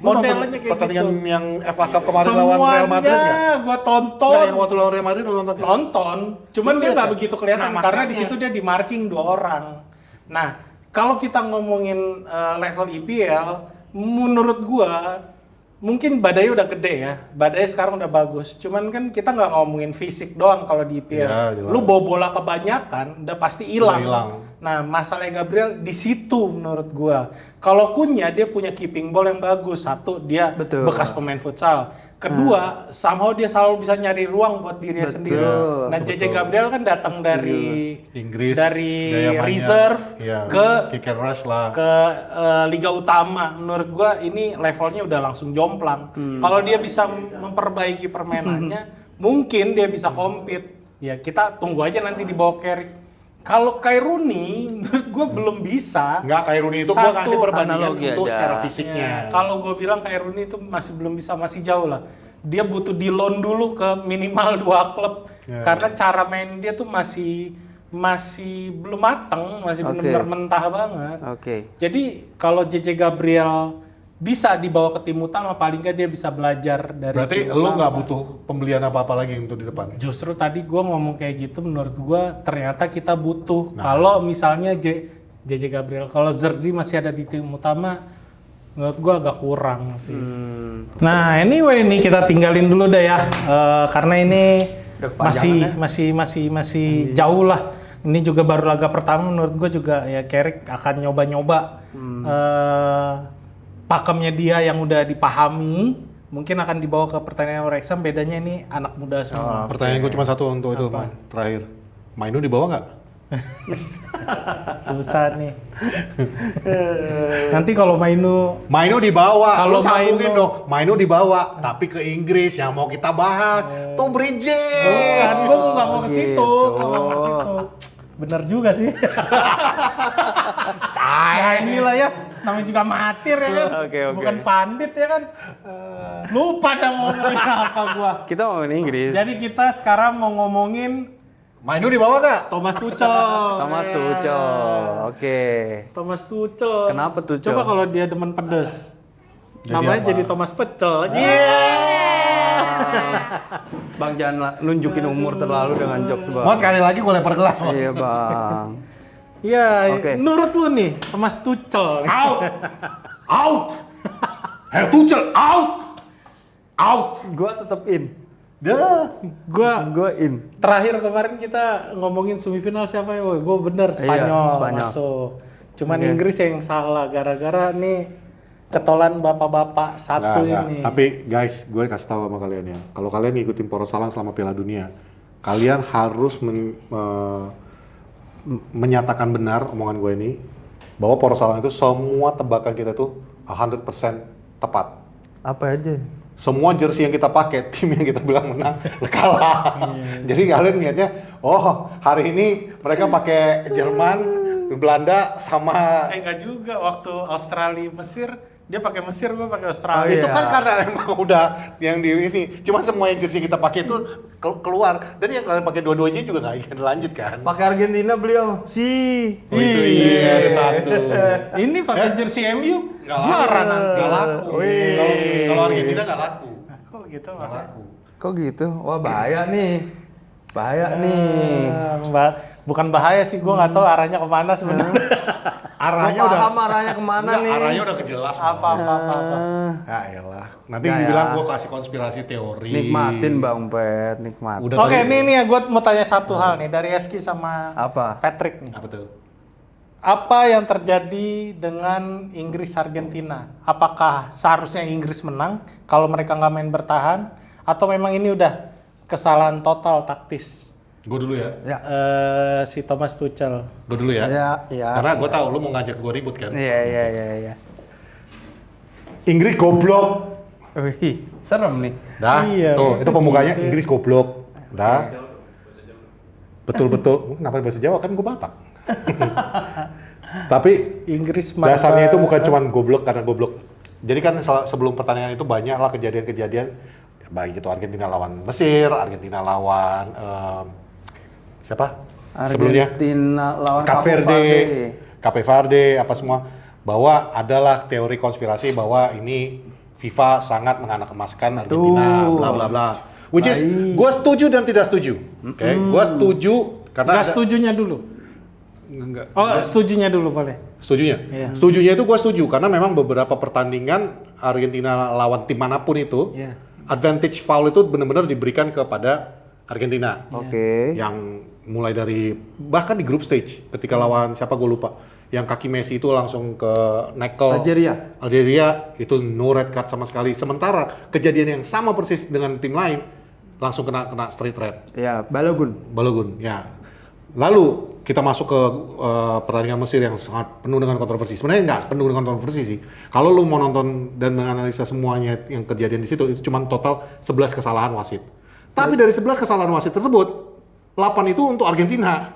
Modelannya kayak pertandingan gitu. yang FA Cup kemarin lawan Real Madrid nggak? Semuanya gua tonton. Nggak, yang waktu lawan Real Madrid nonton. Cuman dia nggak begitu kelihatan karena di situ dia di marking 2 orang. Nah, kalau kita ngomongin level IPL, menurut gua mungkin Badai udah gede ya. Badai sekarang udah bagus. Cuman kan kita nggak ngomongin fisik doang kalau di IPL. Ya, lu bawa bola kebanyakan udah pasti hilang. Nah, masalah Gabriel di situ menurut gua. Kalau Kunya dia punya keeping ball yang bagus. Satu, dia bekas pemain futsal. Kedua, somehow dia selalu bisa nyari ruang buat dirinya sendiri. Nah, JJ Gabriel kan datang dari Inggris, dari reserve ke kick and rush lah. ke liga utama. Menurut gua ini levelnya udah langsung jomplang. Kalau dia bisa memperbaiki permainannya, mungkin dia bisa compete. Ya, kita tunggu aja nanti di bawah Carrick. Kalau Kyle Rooney, menurut gue belum bisa. Nggak, Kyle Rooney itu gue kasih perbandingan untuk secara fisiknya. Kalau gue bilang Kyle Rooney itu masih belum bisa, masih jauh lah. Dia butuh di loan dulu ke minimal 2 klub. Karena cara main dia tuh masih belum mateng, masih benar-benar mentah banget. Jadi kalau JJ Gabriel bisa dibawa ke tim utama, paling nggak dia bisa belajar dari. Berarti lu nggak butuh pembelian apa-apa lagi untuk di depan? Justru tadi gue ngomong kayak gitu, menurut gue ternyata kita butuh. Kalau misalnya JJ Gabriel, kalau Zirkzee masih ada di tim utama, menurut gue agak kurang sih. Nah anyway nih kita tinggalin dulu deh ya, karena ini masih jauh lah. Ini juga baru laga pertama, menurut gue juga ya Carrick akan nyoba-nyoba. Pakemnya dia yang udah dipahami mungkin akan dibawa ke pertandingan Wrexham. Bedanya ini anak muda semua. Pertanyaan gue cuma satu untuk itu, Man. Terakhir, Mainu dibawa nggak? Susah nih. Nanti kalau Mainu dibawa, kalau Mainu dibawa, tapi ke Inggris yang mau kita bahas tuh Bridget. Bukan, gue nggak mau ke situ. Bener juga sih. Nah inilah ya. namanya juga amatir ya kan. Oke. Bukan pandit ya kan. Lupa dah mau ngomongin apa gua. Kita ngomongin Inggris. Jadi kita sekarang mau ngomongin Mainu di bawah kak? Thomas Tuchel. Thomas Tuchel. Oke. Thomas Tuchel. Kenapa Tuchel? Coba kalau dia demen pedes. Jadi Namanya apa? jadi Thomas Pecel. Bang jangan nunjukin umur terlalu dengan jokes bang. Mau sekali lagi gue lempar gelas. Mau. Iya bang. Iya, Oke. nurut lu nih, Thomas Tuchel. Out! Out! Herr Tuchel, out! Out! Gua tetep in. Dah. Gua in. Terakhir kemarin kita ngomongin semifinal siapa ya? Gue bener Spanyol, Spanyol. masuk. Cuman Inggris yang salah gara-gara nih ketolan bapak-bapak satu ini. Tapi guys, gue kasih tahu sama kalian ya. Kalau kalian ngikutin poros salang selama Piala Dunia, kalian harus menyatakan benar omongan gue ini bahwa poros salang itu semua tebakan kita tuh 100% tepat. Apa aja? Semua jersey yang kita pakai, tim yang kita bilang menang, kalah. Jadi kalian lihatnya, oh hari ini mereka pakai Jerman, Belanda sama Enggak juga, waktu Australia Mesir, dia pakai Mesir, gue pakai Australia. itu kan karena emang udah yang di ini. Cuma semua yang jersey kita pakai itu keluar. Dan yang kalian pakai dua-duanya juga nggak akan lanjut kan? Pakai Argentina beliau. Oh, itu iya ada satu. Ini pakai jersey MU, Nggak juara laku. nanti. Nggak laku. Kalau Argentina nggak laku. Nah, kok gitu Nggak Mas? laku. Kok gitu? Wah bahaya nih. Bahaya nih. Bukan bahaya sih, gue nggak tahu arahnya kemana sebenarnya. Arahnya Gua udah. paham arahnya kemana Nggak, nih. arahnya udah kejelas. apa. Ya elah. Nanti Ya, bilang ya. gue kasih konspirasi teori. Nikmatin Bang Pet, nikmatin. Udah Oke, tadi- nih ya, gue mau tanya satu hal nih dari Eski sama Apa? Patrick nih. Apa tuh? Apa yang terjadi dengan Inggris Argentina? Apakah seharusnya Inggris menang kalau mereka nggak main bertahan, atau memang ini udah kesalahan total taktis Gue dulu ya. Ya. si Thomas Tuchel? Gue dulu ya. Ya. Karena gue tahu lu mau ngajak gue ribut kan. Iya. Inggris goblok. Wih, serem nih. Dah. Iya, Tuh, bisa itu pembukanya gitu. Inggris goblok. Dah. Betul-betul. Kenapa bahasa Jawa kan gue Batak. Tapi Inggris dasarnya itu bukan cuma goblok karena goblok. Jadi kan sebelum pertandingan itu banyak lah kejadian-kejadian, baik itu Argentina lawan Mesir, Argentina lawan siapa? Sebelumnya Argentina lawan Cape Verde, apa semua, bahwa adalah teori konspirasi bahwa ini FIFA sangat menganak-emaskan Argentina, bla bla bla. Which is, gue setuju dan tidak setuju. Oke, gue setuju karena Nggak setujunya dulu. Enggak. Oh, setujunya dulu boleh. Setujunya? Iya. Setujunya itu gue setuju karena memang beberapa pertandingan Argentina lawan tim manapun itu, Iya. advantage foul itu benar-benar diberikan kepada Argentina. Oke. Yang mulai dari bahkan di group stage ketika lawan siapa gue lupa, yang kaki Messi itu langsung ke knuckle Algeria itu no red card sama sekali. Sementara kejadian yang sama persis dengan tim lain langsung kena straight red. Ya, Balogun. Ya. Lalu kita masuk ke pertandingan Mesir yang sangat penuh dengan kontroversi. Sebenarnya nggak penuh dengan kontroversi sih. Kalau lu mau nonton dan menganalisa semuanya yang kejadian di situ, itu cuma total 11 kesalahan wasit. Tapi dari 11 kesalahan wasit tersebut, 8 itu untuk Argentina.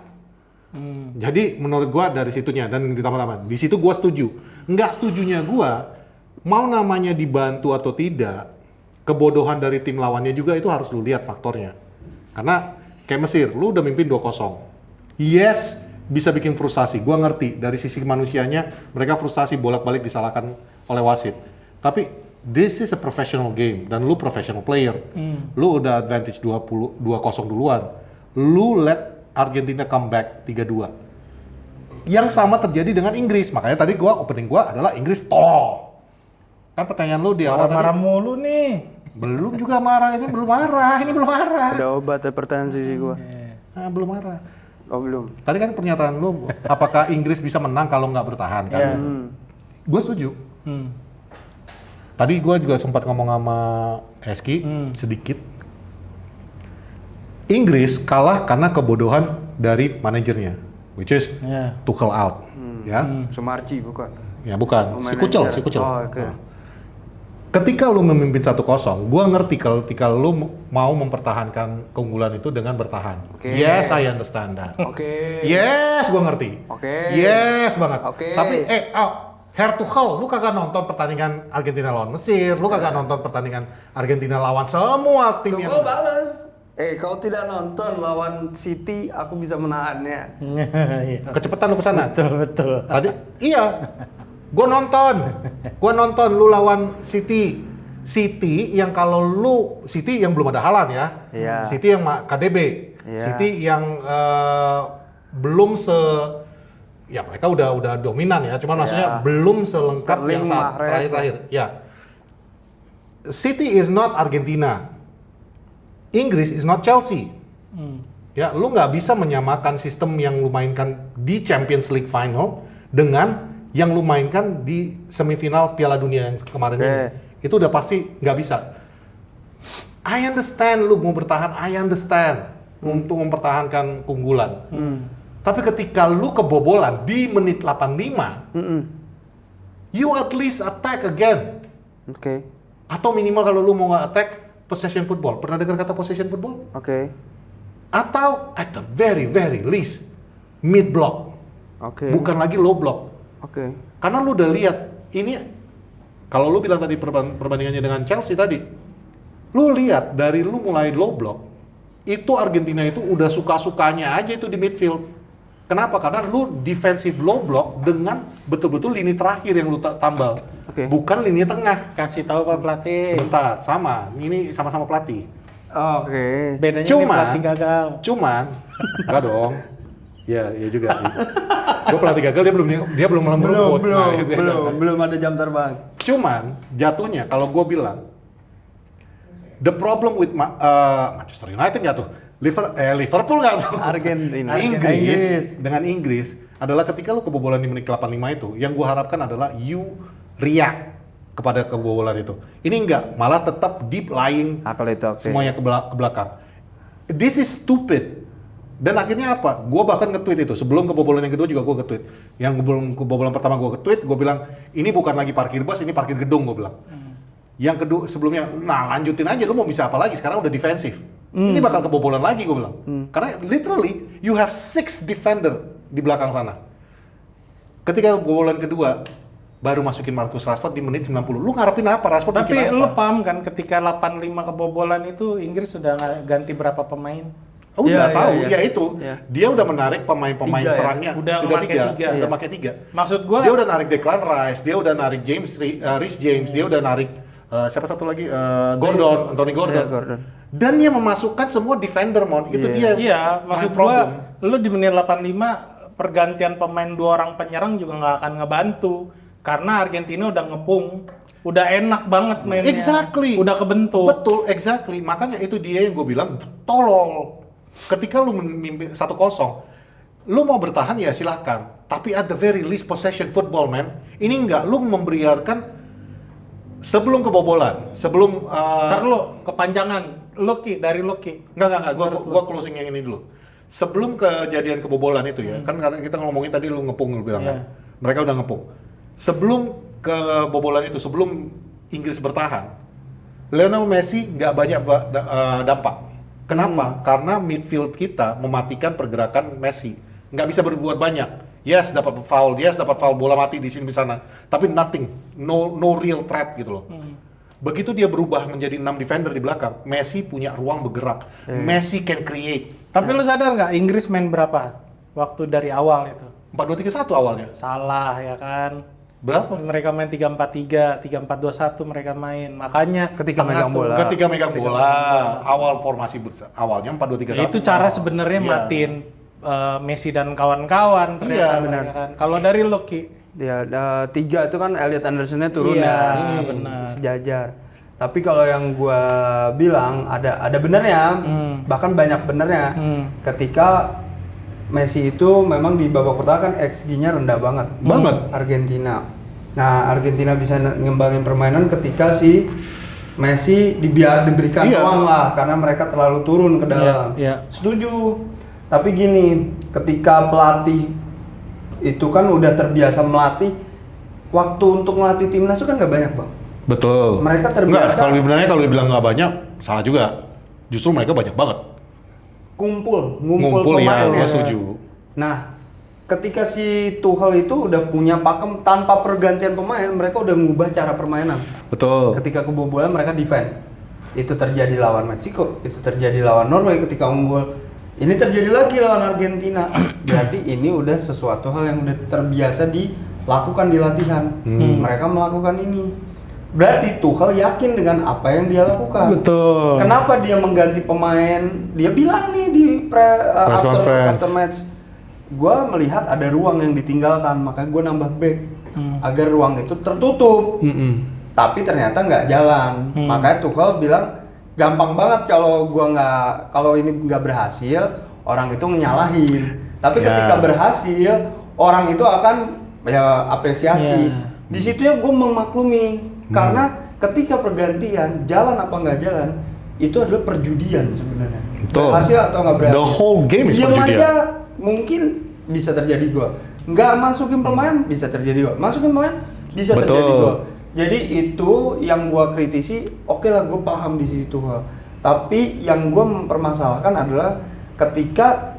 Jadi menurut gua dari situnya dan ditambah-tambah. Di situ gua setuju. Nggak setujunya gua, mau namanya dibantu atau tidak, kebodohan dari tim lawannya juga itu harus lu lihat faktornya. Karena kayak Mesir, lu udah mimpin 2-0. Yes, bisa bikin frustasi. Gua ngerti dari sisi manusianya, mereka frustasi bolak-balik disalahkan oleh wasit. Tapi this is a professional game dan lu professional player. Lu udah advantage 2-0 duluan. Lu let Argentina comeback 3-2. Yang sama terjadi dengan Inggris. Makanya tadi opening gua adalah Inggris tolol. Kan pertanyaan lu di awal Marah-marah tadi. mulu nih. Belum juga marah, ini belum marah. Ada obat ya pertanyaan sisi gua. Nah, belum marah. Oh belum. Tadi kan pernyataan lu, apakah Inggris bisa menang kalau nggak bertahan kan? Iya. Gue setuju. Tadi gue juga sempat ngomong sama Eski sedikit. Inggris kalah karena kebodohan dari manajernya, which is Iya. Tuchel out, ya? Sumarji bukan. Ya bukan, si Manajer. Kucel. Oh, oke. Nah. Ketika lu memimpin 1-0, gua ngerti ketika lu mau mempertahankan keunggulan itu dengan bertahan. Oke. Yes, I understand that. Oke. Yes, gua ngerti. Oke. Yes banget. Oke. Tapi Head to hell, lu kagak nonton pertandingan Argentina lawan Mesir, lu kagak nonton pertandingan Argentina lawan semua tim yang... Kau balas. Kau tidak nonton lawan City, aku bisa menahannya. Kecepatan lu kesana? Betul. Tadi, iya. Gua nonton lu lawan City. City yang kalau lu, City yang belum ada Haaland ya. Iya. City yang KDB. Iya. City yang belum ya mereka udah dominan ya, cuman maksudnya belum selengkap Sterling, yang saat Mahrez, terakhir. Ya. City is not Argentina. Inggris is not Chelsea. Ya, lu nggak bisa menyamakan sistem yang lu mainkan di Champions League final dengan yang lu mainkan di semifinal Piala Dunia yang kemarin ini. Itu udah pasti nggak bisa. I understand lu mau bertahan, I understand untuk mempertahankan keunggulan. Tapi ketika lu kebobolan di menit 85, you at least attack again. Oke. Atau minimal kalau lu mau nge-attack possession football. Pernah dengar kata possession football? Oke. Atau at the very least mid block. Oke. Bukan lagi low block. Oke. Karena lu udah lihat ini, kalau lu bilang tadi perbandingannya dengan Chelsea tadi, lu lihat dari lu mulai low block, itu Argentina itu udah suka-sukanya aja itu di midfield. Kenapa? Karena lu defensive low block dengan betul-betul lini terakhir yang lu tambal. Oke. Bukan lini tengah. Kasih tahu Pak pelatih. Sebentar, sama. Ini sama-sama pelatih. Oke. Bedanya nih Cuman- pelatih gagal. Enggak dong. Ya juga sih. Gue pelatih gagal, dia belum melembut. Nah, itu ya. belum ada jam terbang. Cuman jatuhnya kalau gue bilang the problem with Manchester United nggak tuh, Liverpool nggak tuh, Argentina. Inggris dengan Inggris adalah ketika lu kebobolan di menit 85 itu, yang gue harapkan adalah you react kepada kebobolan itu. Ini enggak, malah tetap deep lying Kalau itu oke. semuanya ke belakang. This is stupid. Dan akhirnya apa? Gue bahkan nge-tweet itu. Sebelum kebobolan yang kedua juga gue nge-tweet. Yang belum kebobolan pertama gue nge-tweet, gue bilang, ini bukan lagi parkir bus, ini parkir gedung, gue bilang. Yang kedua, sebelumnya, nah lanjutin aja, lu mau bisa apa lagi? Sekarang udah defensif. Ini bakal kebobolan lagi, gue bilang. Karena literally, you have 6 defender di belakang sana. Ketika kebobolan kedua, baru masukin Marcus Rashford di menit 90. Lu ngarepin apa? Rashford Tapi bikin apa? lu paham kan ketika 85 kebobolan itu Inggris sudah ganti berapa pemain? Oh, udah Iya, tahu, iya, ya iya. itu. Iya. Dia udah menarik pemain-pemain Tiga ya? serangnya. Udah pakai tiga. Udah Iya. pakai 3. Maksud gua Dia udah narik Declan Rice, dia udah narik Reece James, dia udah narik siapa satu lagi? Anthony Gordon. Iya, Gordon. Dan dia memasukkan semua defender, Mon. Itu dia. iya, maksud gua lu di menit 85 pergantian pemain 2 orang penyerang juga nggak akan ngebantu karena Argentina udah ngepung, udah enak banget mainnya. Exactly. Udah kebentuk. Betul, exactly. Makanya itu dia yang gue bilang tolol. Ketika lu memimpin 1-0, lu mau bertahan ya silahkan. Tapi at the very least possession football, man. Ini enggak, lu membiarkan sebelum kebobolan, sebelum Ntar lu kepanjangan, dari Loki. Enggak, gua closing yang ini dulu. Sebelum kejadian kebobolan itu ya, kan karena kita ngomongin tadi lu ngepung, lu bilang kan. Mereka udah ngepung. Sebelum kebobolan itu, sebelum Inggris bertahan, Lionel Messi nggak banyak dampak. Kenapa? Karena midfield kita mematikan pergerakan Messi. Nggak bisa berbuat banyak. Yes, dapat foul bola mati di sini di sana. Tapi nothing, no real threat gitu loh. Begitu dia berubah menjadi 6 defender di belakang, Messi punya ruang bergerak. Messi can create. Tapi lu sadar nggak Inggris main berapa waktu dari awal itu? 4-2-3-1 awalnya. Salah ya kan? Berapa? Mereka main 3-4-3, 3-4-2-1 mereka main. Makanya Ketika tengah megang tuh- bola. Ketika megang bola, awal formasi awalnya 4-2-3-1. Ya, itu cara sebenarnya Iya. matiin Messi dan kawan-kawan ternyata. Iya, benar kan. Kalau dari Loki, Ya, 3 itu kan Elliot Anderson-nya turun Iya, ya. benar. Sejajar. Tapi kalau yang gua bilang ada benernya, bahkan banyak benernya. Ketika Messi itu memang di babak pertama kan XG-nya rendah banget. Banget. Argentina. Nah, Argentina bisa ngembangin permainan ketika si Messi diberikan Iya. ruang lah karena mereka terlalu turun ke dalam. Iya. Setuju. Tapi gini, ketika pelatih itu kan udah terbiasa melatih, waktu untuk melatih timnas itu kan nggak banyak, Bang. Betul. Mereka terbiasa- Enggak, kalau dibilang nggak banyak, salah juga. Justru mereka banyak banget. Ngumpul Ngumpul ya, pemain gue setuju. Nah, ketika si Tuchel itu udah punya pakem tanpa pergantian pemain, mereka udah mengubah cara permainan. Betul. Ketika kebobolan mereka defend. Itu terjadi lawan Meksiko, itu terjadi lawan Norway ketika unggul. Ini terjadi lagi lawan Argentina. Berarti ini udah sesuatu hal yang udah terbiasa dilakukan di latihan. Mereka melakukan ini. Berarti Tuchel yakin dengan apa yang dia lakukan. Betul. Kenapa dia mengganti pemain? Dia bilang nih di after match, gue melihat ada ruang yang ditinggalkan, makanya gue nambah back agar ruang itu tertutup. Tapi ternyata nggak jalan. Makanya Tuchel bilang gampang banget kalau ini nggak berhasil, orang itu nyalahin. Tapi ketika berhasil, orang itu akan ya apresiasi. Di situ ya gue memaklumi karena ketika pergantian jalan apa nggak jalan itu adalah perjudian sebenarnya. Berhasil atau nggak berhasil. The whole game is perjudian. Aja mungkin bisa terjadi gol. Nggak masukin pemain bisa terjadi gol. Masukin pemain bisa terjadi gol. Jadi itu yang gua kritisi, oke lah gua paham di situ. Tapi yang gua mempermasalahkan adalah ketika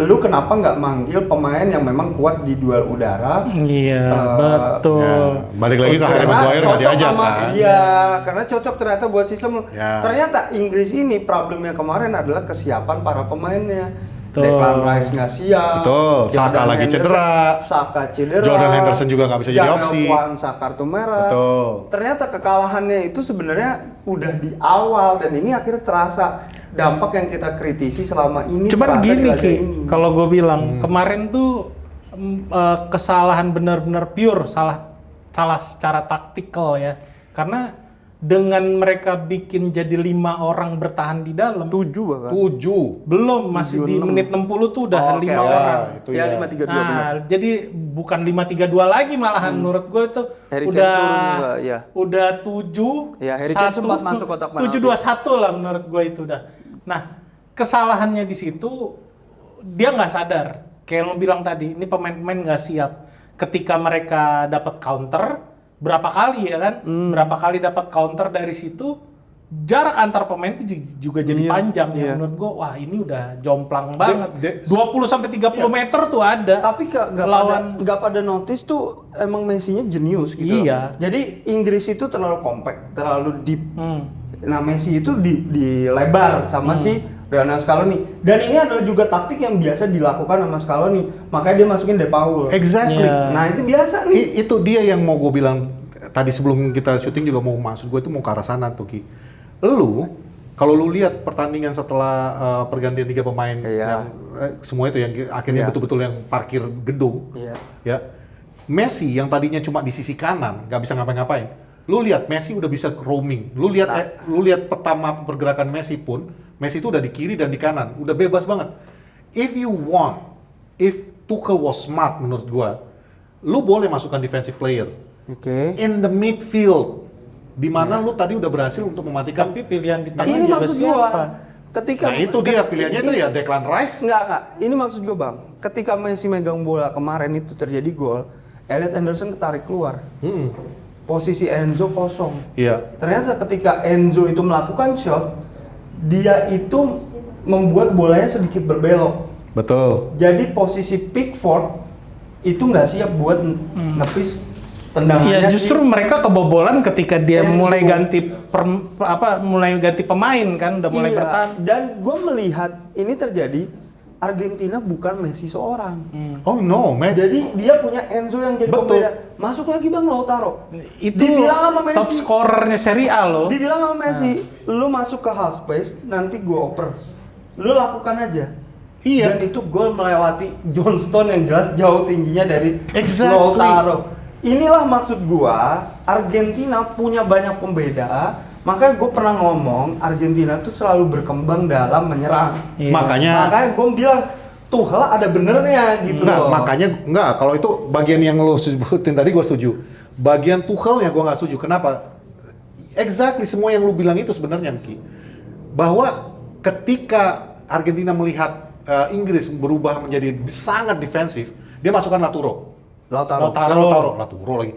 lu kenapa nggak manggil pemain yang memang kuat di duel udara? Iya, betul. Ya, balik lagi ke Harry Maguire nggak diajak kan? Iya, karena cocok ternyata buat sistem. Ternyata Inggris ini problemnya kemarin adalah kesiapan para pemainnya. Declan Rice nggak siap. Betul. Saka lagi cedera. Saka cedera. Jordan Henderson juga nggak bisa jadi opsi. Jarang kartu merah. Betul. Ternyata kekalahannya itu sebenarnya udah di awal dan ini akhirnya terasa dampak yang kita kritisi selama ini. Cuman gini Ki, kalau gue bilang kemarin tuh kesalahan benar-benar pure salah secara taktikal ya, karena dengan mereka bikin jadi 5 orang bertahan di dalam 7 bahkan. 7. Belum, masih di menit 60 tuh udah 5 orang. Ya 5-3-2 benar. Jadi bukan 5-3-2 lagi malahan menurut gue itu udah 7. Ya, Harry Kane sempat masuk kotak penalti. 7-2-1 lah menurut gue itu udah. Nah, kesalahannya di situ dia nggak sadar. Kayak lo bilang tadi, ini pemain-pemain nggak siap. Ketika mereka dapat counter, berapa kali ya kan? Berapa kali dapat counter dari situ, jarak antar pemain itu juga jadi panjang ya. Menurut gua, wah ini udah jomplang banget. 20-30 meter tuh ada. Tapi nggak pada notice tuh emang Messi-nya jenius gitu. Iya. Jadi Inggris itu terlalu compact, terlalu deep. Nah Messi itu di lebar sama si Lionel Scaloni. Dan ini adalah juga taktik yang biasa dilakukan sama Scaloni. Makanya dia masukin De Paul. Exactly. Nah itu biasa nih. Itu dia yang mau gue bilang tadi sebelum kita syuting juga mau maksud gue itu mau ke arah sana tuh Ki. Kalau lu lihat pertandingan setelah pergantian 3 pemain yang semua itu yang akhirnya betul-betul yang parkir gedung. Ya. Messi yang tadinya cuma di sisi kanan nggak bisa ngapa-ngapain. Lu lihat Messi udah bisa roaming. Lu lihat pertama pergerakan Messi pun Messi itu udah di kiri dan di kanan, udah bebas banget. If Tuchel was smart menurut gua, lu boleh masukkan defensive player. In the midfield, di mana lu tadi udah berhasil untuk mematikan. Tapi pilihan di tengah ini juga maksud siapa? Gua, ketika itu dia pilihannya itu ya Declan Rice. Enggak. Ini maksud gua Bang. Ketika Messi megang bola kemarin itu terjadi gol, Elliot Anderson ketarik keluar. Posisi Enzo kosong. Iya. Ternyata ketika Enzo itu melakukan shot, dia itu membuat bolanya sedikit berbelok. Betul. Jadi posisi Pickford itu nggak siap buat nepis tendangannya. Iya, justru mereka kebobolan ketika dia Enzo. mulai ganti pemain kan, udah mulai bertahan. Dan gue melihat ini terjadi. Argentina bukan Messi seorang. Oh no, man. Jadi dia punya Enzo yang jadi pembeda. Masuk lagi Bang Lautaro. Itu dibilang sama Messi, top scorernya Serie A loh. Dibilang sama Messi, lu masuk ke half space, nanti gue oper. Lu lakukan aja. Iya. Dan itu gol melewati John Stone yang jelas jauh tingginya dari Exactly. Lautaro. Inilah maksud gua, Argentina punya banyak pembeda. Makanya gue pernah ngomong, Argentina tuh selalu berkembang dalam menyerang. Iya. Makanya gue bilang, Tuchel ada benernya gitu loh. Makanya kalau itu bagian yang lo sebutin tadi gue setuju. Bagian Tuchelnya gue nggak setuju. Kenapa? Exactly semua yang lo bilang itu sebenarnya Ki. Bahwa ketika Argentina melihat Inggris berubah menjadi sangat defensif, dia masukkan Lautaro lagi.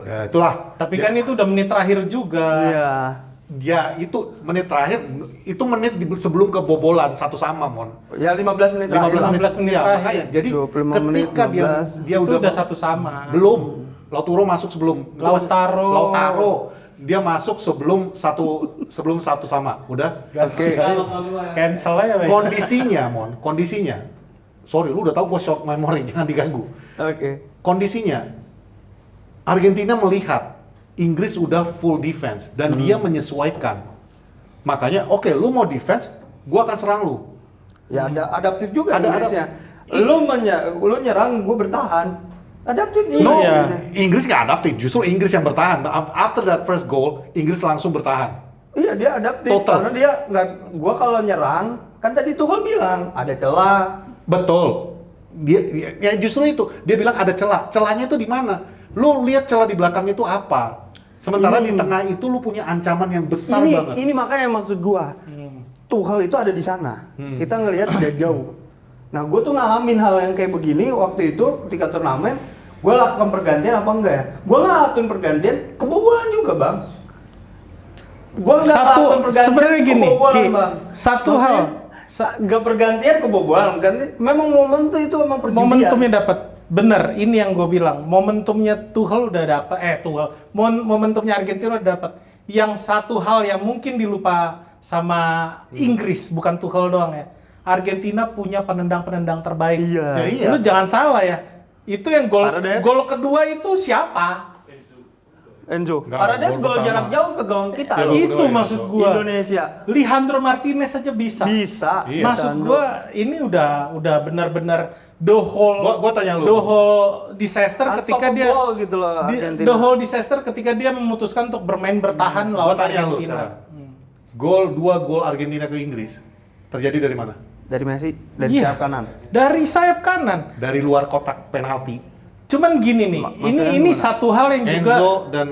Ya itulah. Tapi kan itu udah menit terakhir juga. Iya. dia itu menit terakhir, itu menit sebelum kebobolan 1-1 Mon. Ya 15 menit 15 menit ya, terakhir. makanya. Jadi 25 menit, ketika dia 15. dia Itu udah udah 1-1. belum, Lautaro masuk sebelum. Lautaro dia masuk sebelum 1-1. Udah. Oke. Cancel aja, Bang. Kondisinya. Sorry, lu udah tahu gue short memory, jangan diganggu. Oke. Kondisinya Argentina melihat Inggris udah full defense dan dia menyesuaikan. Makanya, oke, lu mau defense, gua akan serang lu. Ya ada adaptif juga Ada Inggrisnya. Lu nyerang, gue bertahan. Adaptif juga. No, Inggrisnya. Inggris nggak adaptif, justru Inggris yang bertahan. After that first goal, Inggris langsung bertahan. Iya dia adaptif Total. karena dia nggak. Gua kalau nyerang kan tadi Tuchel bilang ada celah. Betul. Ya justru itu, dia bilang ada celah. Celahnya itu di mana? Lu lihat celah di belakang itu apa? Sementara di tengah itu lu punya ancaman yang besar banget. Ini makanya maksud gua. Tuchel itu ada di sana. Kita ngelihat dari jauh. Nah, gua tuh ngalamin hal yang kayak begini waktu itu ketika turnamen. Gua lakukan pergantian apa enggak ya? Gua nggak lakukan pergantian, kebobolan juga, Bang. Gua nggak lakukan pergantian, sebenarnya gini, kebobolan, Ki, Bang. satu Maksudnya, hal nggak pergantian kebobolan, memang momen itu memang perjudian. momentumnya dapat. Bener, ini yang gue bilang. Momentumnya Tuchel udah dapat. Momentumnya Argentina udah dapat. Yang satu hal yang mungkin dilupa sama Inggris, bukan Tuchel doang ya. Argentina punya penendang-penendang terbaik. Iya. Ya, iya. Lu jangan salah ya. Itu yang Paredes. gol kedua itu siapa? Enzo. Nggak, Paredes gol gol pertama. jarak jauh ke gawang kita. Ya, loh. gol Itu kedua ya, maksud gol. gua. Indonesia. Lihandro Martinez aja bisa. Bisa. Iya. Maksud gua ini udah benar-benar the whole Gua tanya lu. the whole disaster ketika dia Unstoppable gitu loh Argentina. the whole disaster ketika dia memutuskan untuk bermain bertahan Gua lawan tanya lu Argentina. sekarang. Dua gol Argentina ke Inggris terjadi dari mana? Dari Messi, dari Iya. sayap kanan. Dari sayap kanan. Dari luar kotak penalti. Cuman gini nih, ini satu hal yang juga Enzo dan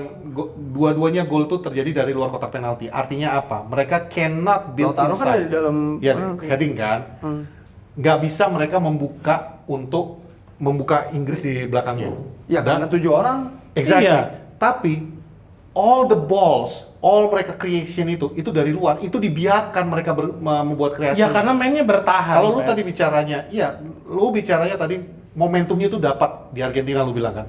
dua-duanya gol tuh terjadi dari luar kotak penalti. Artinya apa? Mereka cannot build Lautaro kan inside. dari dalam Ya, penalti. heading kan. Nggak bisa mereka membuka Inggris di belakangnya. Ya karena 7 orang. Exactly. Iya. Tapi all the balls, all mereka creation itu dari luar, itu dibiarkan mereka membuat kreasi. ya karena mainnya bertahan. Kalau lu Pak. tadi bicaranya, lu bicaranya tadi momentumnya itu dapat di Argentina, lu bilang kan.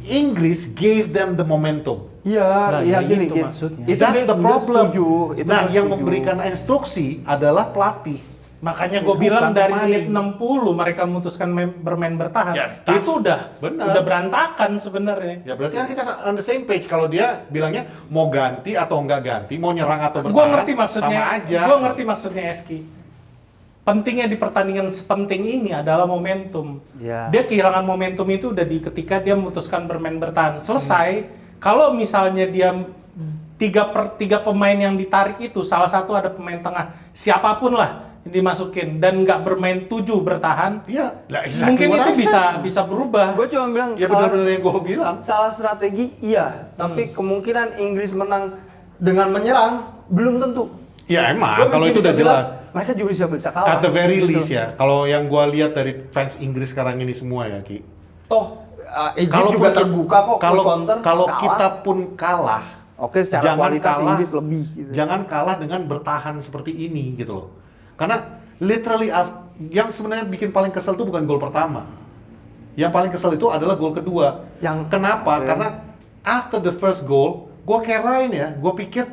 Inggris gave them the momentum. Nah, Iya, iya ya gini, itu gini. maksudnya. That's the problem. Setuju. Nah, yang memberikan instruksi adalah pelatih. Makanya gue Bukan bilang dari pemain. menit 60 mereka memutuskan bermain bertahan. Ya, itu udah benar. berantakan sebenarnya. Ya berarti kan kita on the same page. Kalau dia bilangnya mau ganti atau nggak ganti, mau nyerang atau bertahan, Gue ngerti maksudnya. sama aja. Gue ngerti maksudnya Eski. Pentingnya di pertandingan sepenting ini adalah momentum. Ya. Dia kehilangan momentum itu udah ketika dia memutuskan bermain bertahan. Selesai. Kalau misalnya dia 3/3 pemain yang ditarik itu salah satu ada pemain tengah, siapapun lah yang dimasukin dan nggak bermain 7 bertahan, Iya, lah, exactly mungkin what itu I said. bisa berubah. Gue cuma bilang Ya benar-benar yang gue bilang. salah strategi iya, tapi kemungkinan Inggris menang dengan menyerang belum tentu. Ya emang, Gua kalau bisa itu udah bilang, jelas. mereka juga bisa kalah. At the very Gitu. least ya, kalau yang gue lihat dari fans Inggris sekarang ini semua ya, Ki. Toh Egypt Kalau juga terbuka kok kalau counter. kalau kalah. kita pun kalah, Oke, secara kualitas Inggris lebih gitu. Jangan kalah dengan bertahan seperti ini gitu loh. Karena literally yang sebenarnya bikin paling kesel itu bukan gol pertama. Yang paling kesel itu adalah gol kedua. Kenapa? Karena after the first goal, gue kirain ya, gue pikir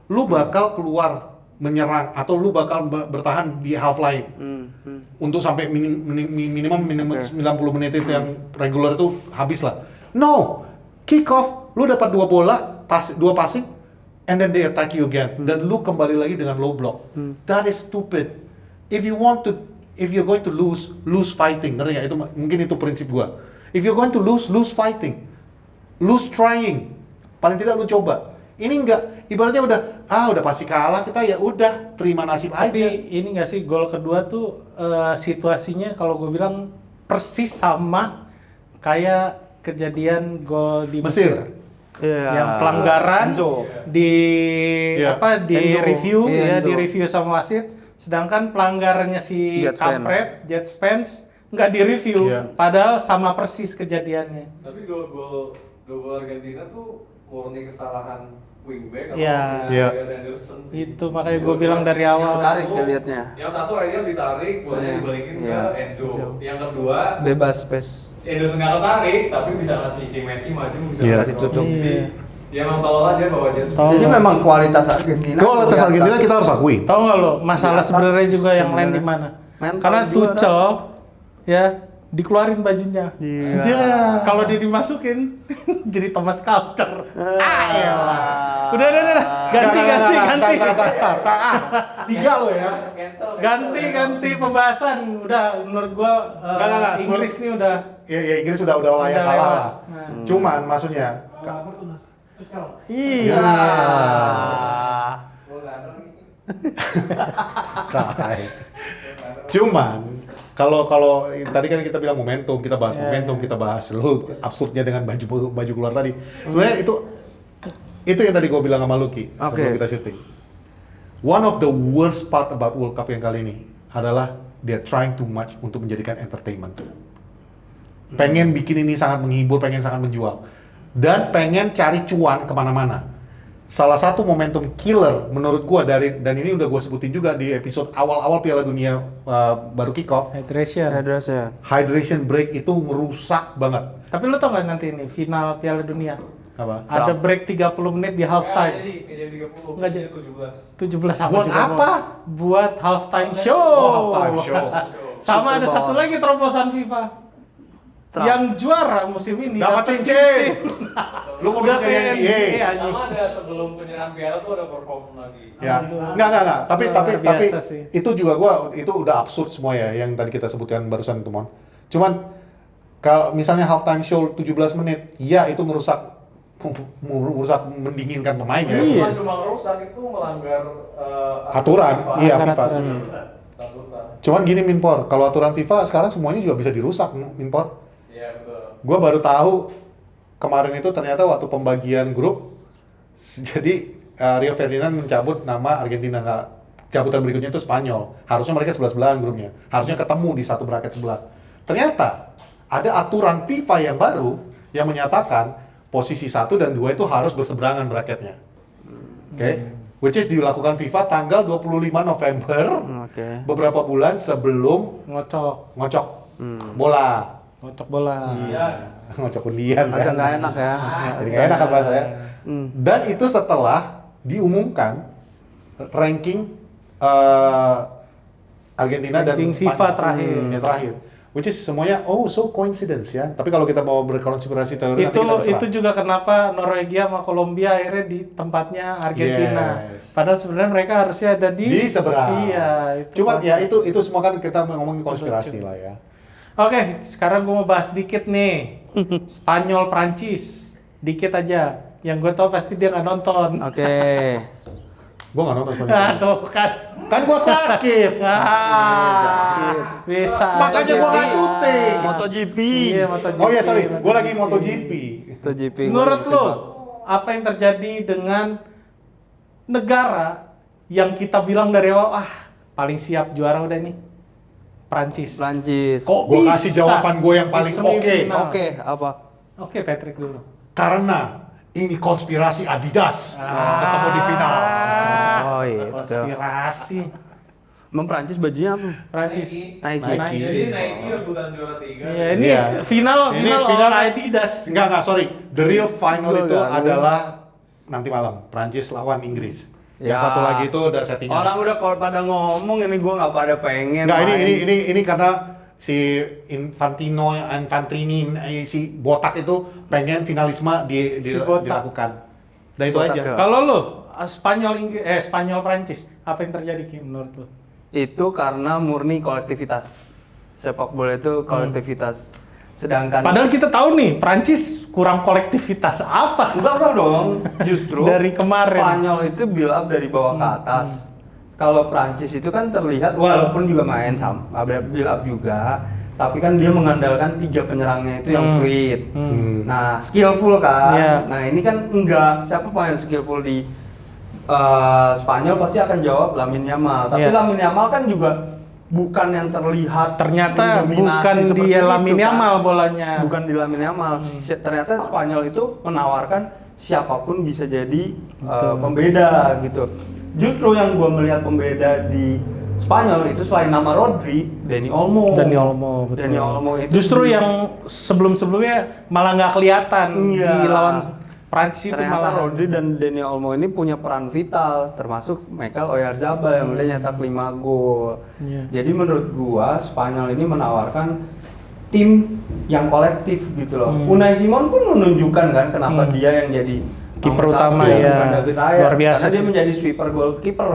lu bakal keluar menyerang atau lu bakal bertahan di half line untuk sampai minimum 90 menit itu yang regular itu habis lah. No, kick off, lu dapat 2 bola, 2 passing, and then they attack you again. Dan lu kembali lagi dengan low block. That is stupid. If you're going to lose fighting. Ngerti nggak? Itu mungkin itu prinsip gua. If you're going to lose fighting, lose trying. Paling tidak lu coba. Ini enggak, ibaratnya udah pasti kalah, kita ya udah terima nasib Tapi aja. ini nggak sih gol kedua tuh situasinya kalau gue bilang persis sama kayak kejadian gol di Mesir. Yang pelanggaran di Enzo. review Iya, di Enzo. review sama wasit, sedangkan pelanggarannya si Jet Spence. kampret Jet Spence nggak di review, Iya. padahal sama persis kejadiannya. Tapi dua gol Argentina tuh murni kesalahan wingback atau Iya. Iya. Elliot Anderson. Itu makanya gue bilang dari awal. Tertarik ya liatnya. Yang satu Elliot ditarik, bolanya Iya. dibalikin Iya. ke Enzo. Yang kedua, Bebas space. si Anderson nggak ketarik, tapi bisa ngasih si Messi maju, bisa Iya. ngasih Ditutup. crossing. Iya. Dia emang tolol aja bahwa dia Tolol. Jadi memang kualitas Argentina. Kualitas di atas. Argentina kita harus akui. Tahu nggak lo masalah Di atas sebenarnya juga yang lain di sebenarnya. mana? Mental Karena juga Tuchel ya dikeluarin bajunya. Iya. Dia kalau dia dimasukin jadi Thomas Counter. Elah. Udah. Ganti. Tiga lo ya. Ganti pembahasan. Udah menurut gua Nggak. Inggris nih udah Ya Inggris udah layak Udah kalah lewat. lah. Nah. Cuman maksudnya iya. Tai. Cuman kalau tadi kan kita bilang momentum, kita bahas momentum, kita bahas lu absurdnya dengan baju keluar tadi. Sebenarnya itu yang tadi gue bilang sama Lucky sebelum kita syuting. One of the worst part about World Cup yang kali ini adalah they're trying too much untuk menjadikan entertainment. Pengen bikin ini sangat menghibur, pengen sangat menjual, dan pengen cari cuan kemana-mana. Salah satu momentum killer menurut gua dan ini udah gue sebutin juga di episode awal-awal Piala Dunia baru kick off. Hydration break itu ngerusak banget. Tapi lu tau nggak nanti ini final Piala Dunia? Apa? Ada break 30 menit di halftime. Jadi 30. Nggak jadi. 17. 17 sama Buat juga apa? gua. Buat halftime show. Oh, halftime show. Sama ada Super satu Bowl. lagi terobosan FIFA. Trump. Yang juara musim ini Dapat dapat cincin. Lu mau Udah bilang kayak kayak NBA. NBA anjing. Sama ada sebelum penyerahan piala tuh ada perform lagi. Ya, Alhamdulillah. enggak. Tapi Luar biasa sih. itu juga itu udah absurd semua ya yang tadi kita sebutkan barusan itu, Mon. Cuman kalau misalnya halftime show 17 menit, ya itu merusak mendinginkan pemain ya. Iya. Bukan cuma rusak, itu melanggar Aturan, iya FIFA. Statuta. Cuman gini Minpor, kalau aturan FIFA sekarang semuanya juga bisa dirusak Minpor. Iya betul. Gua baru tahu kemarin itu ternyata waktu pembagian grup, jadi Rio Ferdinand mencabut nama Argentina, nggak cabutan berikutnya itu Spanyol. Harusnya mereka sebelah-sebelahan grupnya, harusnya ketemu di satu bracket sebelah. Ternyata ada aturan FIFA yang baru yang menyatakan posisi 1 dan 2 itu harus berseberangan bracketnya. Oke? Which is dilakukan FIFA tanggal 25 November, beberapa bulan sebelum ngocok bola. Ngocok bola. Ngocok undian Agak kan. nggak enak ya. Jadi nggak enak kan bahasanya. Dan itu setelah diumumkan ranking Argentina dan Ranking FIFA terakhir. Yang terakhir. Which is semuanya so coincidence ya. Tapi kalau kita mau berkonspirasi teori nanti kita terserah. Itu juga kenapa Norwegia sama Kolombia akhirnya di tempatnya Argentina. Yes. Padahal sebenarnya mereka harusnya ada di seberang. Iya, Cuman ya itu semua kan kita ngomongin konspirasi lah ya. Oke, sekarang gue mau bahas dikit nih. Spanyol Prancis. Dikit aja. Yang gue tau pasti dia nggak nonton. Gua nggak nonton Spanyol. Nah, tuh kan. Kan gua sakit. Bisa. Makanya gua nggak syuting. MotoGP. Iya, MotoGP. Oh iya sorry, gua lagi MotoGP. MotoGP. Menurut lo, apa yang terjadi dengan negara yang kita bilang dari awal, paling siap juara udah nih? Prancis. Kok Gua bisa kasih jawaban gua yang di paling semifinal? apa? Oke, Patrick dulu. Karena ini konspirasi Adidas ketemu di final. Oh itu. Konspirasi. Emang Prancis bajunya apa? Prancis. Nike. Jadi Nike rebutan juara 3. Iya, ini Iya. final Ini all final Adidas. Enggak, sorry. The real final Gua itu nggak tahu. adalah nanti malam, Prancis lawan Inggris. Yang Ya. satu lagi itu udah settingan. Orang udah kalau pada ngomong ini gua nggak pada pengen. Enggak, main. ini karena si Infantini si botak itu pengen finalisme Si botak. dilakukan. Dan itu Botak aja. ya. Kalau lo Spanyol Prancis, apa yang terjadi Kim menurut lo? Itu karena murni kolektivitas. Sepak bola itu kolektivitas. Sedangkan Padahal kita tahu nih, Prancis kurang kolektivitas apa? enggak dong. Justru Dari kemarin. Spanyol itu build up dari bawah ke atas. Kalau Prancis itu kan terlihat walaupun juga main sama build up juga, tapi kan dia mengandalkan 3 penyerangnya itu yang fluid. Nah, skillful kan. Iya. Nah, ini kan enggak. Siapa pemain skillful di Spanyol pasti akan jawab Lamine Yamal. Tapi Iya. Lamine Yamal kan juga bukan yang terlihat Ternyata mendominasi bukan seperti di itu, Lamine kan. Yamal bolanya. Bukan di Lamine Yamal. Ternyata Spanyol itu menawarkan siapapun bisa jadi pembeda gitu. Justru yang gue melihat pembeda di Spanyol itu selain nama Rodri, Dani Olmo. Betul. Dani Olmo itu justru yang sebelum-sebelumnya malah nggak kelihatan di lawan Prancis itu ternyata malah. Rodri dan Dani Olmo ini punya peran vital, termasuk Michael Oyarzabal yang udah nyetak 5 gol. Jadi menurut gua Spanyol ini menawarkan tim yang kolektif gitu loh. Unai Simon pun menunjukkan kan kenapa dia yang jadi Kiper nomor utama, satu, ya. bukan David Raya. Luar biasa karena sih. dia menjadi sweeper goalkeeper.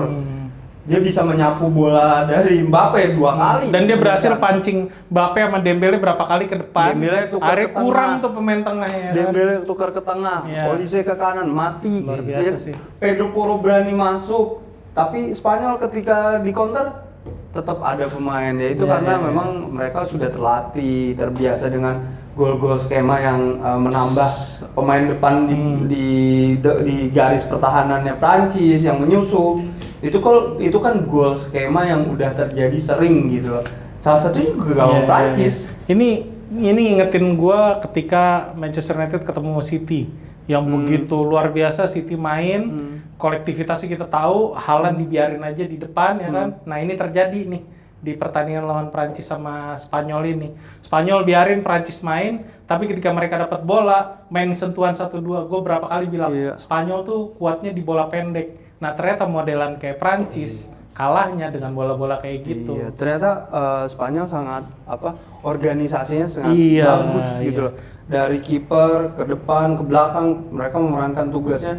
Dia bisa menyapu bola dari Mbappe 2 kali. Dan dia berhasil pancing Mbappe sama Dembele berapa kali ke depan. Dembele tukar Akhirnya ke tengah. kurang tuh pemain tengahnya. Dembele tukar ke tengah, Iya. Olise ke kanan, mati. Luar biasa Dia- sih. Pedro Porro berani masuk, tapi Spanyol ketika di counter tetap ada pemain ya itu karena memang mereka sudah terlatih, terbiasa dengan gol-gol skema yang menambah pemain depan di garis pertahanannya Prancis yang menyusup. Itu kan gol skema yang udah terjadi sering gitu loh. Salah satunya juga gawang Prancis. Ini ngingetin gua ketika Manchester United ketemu City yang begitu luar biasa. City main, kolektivitasnya kita tahu, Haaland dibiarin aja di depan ya kan. Nah, ini terjadi nih di pertandingan lawan Prancis sama Spanyol ini. Spanyol biarin Prancis main, tapi ketika mereka dapat bola, main sentuhan 1-2, gue berapa kali bilang Spanyol tuh kuatnya di bola pendek. Nah, ternyata modelan kayak Prancis kalahnya dengan bola-bola kayak gitu. Iya, ternyata Spanyol sangat organisasinya sangat Iya, bagus gitu loh. Dari kiper ke depan ke belakang mereka memerankan tugasnya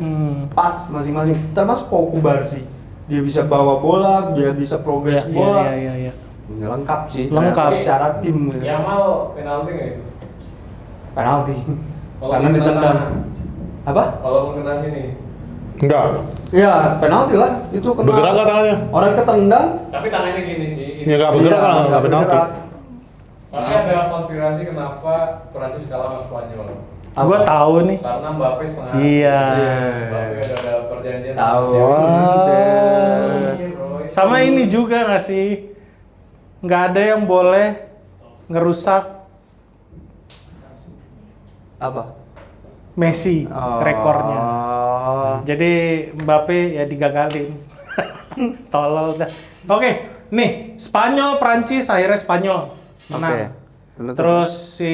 pas masing-masing. Termasuk Pau Kubarsi. Dia bisa bawa bola, dia bisa progres bola. Iya. Lengkap sih. Lengkap. ternyata secara tim. Gitu. Yamal penalti nggak itu? Penalti. Kalau Karena kena ditendang. tangan. Apa? Kalau kena sini. Enggak. Ya penalti lah. Itu kena. Bergerak nggak tangannya? Orang ketendang. Tapi tangannya gini sih. Ya nggak bergerak Iya, kan nggak penalti. bergerak. Tapi ada konspirasi kenapa Prancis kalah sama Spanyol. Gue tahu nih. Karena Mbappe setengah. Iya. Mbappe ada perjanjian. Tahu. Sama ini juga nggak sih? Nggak ada yang boleh ngerusak Apa? Messi rekornya. Jadi Mbappe ya digagalin. Tolol dah. Oke, nih Spanyol Prancis akhirnya Spanyol menang. Terus si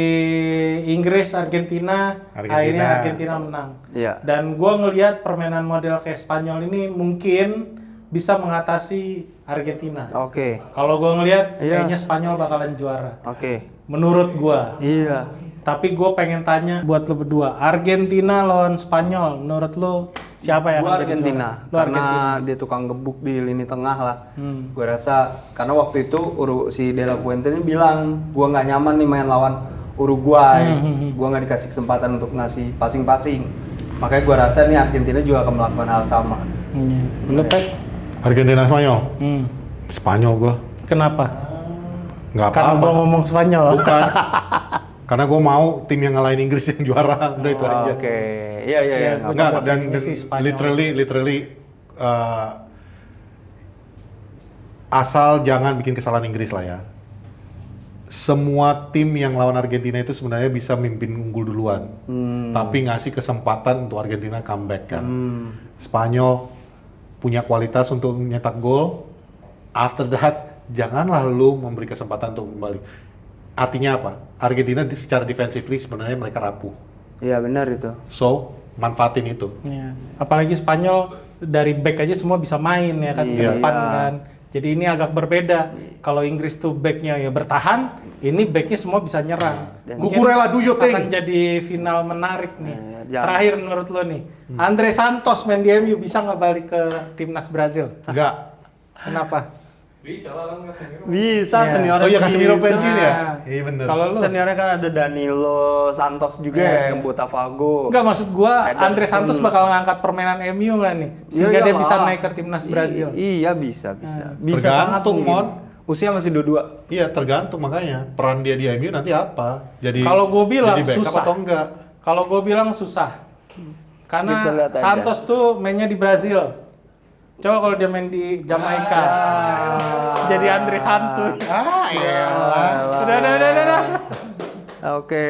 Inggris Argentina akhirnya Argentina menang. Iya. Dan gua ngelihat permainan model kayak Spanyol ini mungkin bisa mengatasi Argentina. Oke. Kalau gua ngelihat Iya. kayaknya Spanyol bakalan juara. Oke. Menurut gua. Iya. Tapi gue pengen tanya buat lo berdua, Argentina lawan Spanyol, menurut lo siapa yang Gua akan jadi Argentina, juara? Lo karena Argentina. dia tukang gebuk di lini tengah lah. Gue rasa karena waktu itu si De La Fuente ini bilang, gua nggak nyaman nih main lawan Uruguay, gua nggak dikasih kesempatan untuk ngasih passing-passing. Makanya gua rasa nih Argentina juga akan melakukan hal sama. Lo Pek? Argentina Spanyol. Spanyol gua. Kenapa? Nggak Karena apa-apa. gue ngomong Spanyol. Bukan. Karena gue mau tim yang ngalahin Inggris yang juara, udah itu aja. Oke, iya. Ya, gua Enggak, buat dan ini sih Spanyol literally asal jangan bikin kesalahan Inggris lah ya. Semua tim yang lawan Argentina itu sebenarnya bisa mimpin unggul duluan, tapi ngasih kesempatan untuk Argentina comeback kan. Spanyol punya kualitas untuk nyetak gol. After that, janganlah lu memberi kesempatan untuk kembali. Artinya apa? Argentina secara defensively sebenarnya mereka rapuh. Iya benar itu. So, manfaatin itu. Ya. Apalagi Spanyol dari back aja semua bisa main ya kan, ke Iya. depan kan. Jadi ini agak berbeda. Kalau Inggris tuh backnya ya bertahan, ini backnya semua bisa nyerang. Cucurella, do your thing. Akan jadi final menarik nih. jangan. Terakhir menurut lo nih, Andre Santos main di MU bisa nggak balik ke timnas Brazil? Enggak. Kenapa? Bisa lah kan Casemiro. Bisa Iya. senior. Oh iya, Casemiro pensiun ya? Nah, Iya bener. kalau lu Seniornya kan ada Danilo Santos juga yang Botafogo. enggak, maksud gua Ederson. Andre Santos bakal ngangkat permainan MU nggak nih? Sehingga dia bisa naik ke timnas Brazil. Iya bisa. Bisa Tergantung, sangat Mon. mungkin. Usia masih 22. Iya, tergantung makanya. Peran dia di MU nanti apa? Jadi Kalau gua bilang jadi backup susah. atau enggak? Kalau gue bilang susah. Kita Karena lihat aja. Santos tuh mainnya di Brazil. Coba kalau dia main di Jamaika. Jadi Andre Santos. Udah. Oke.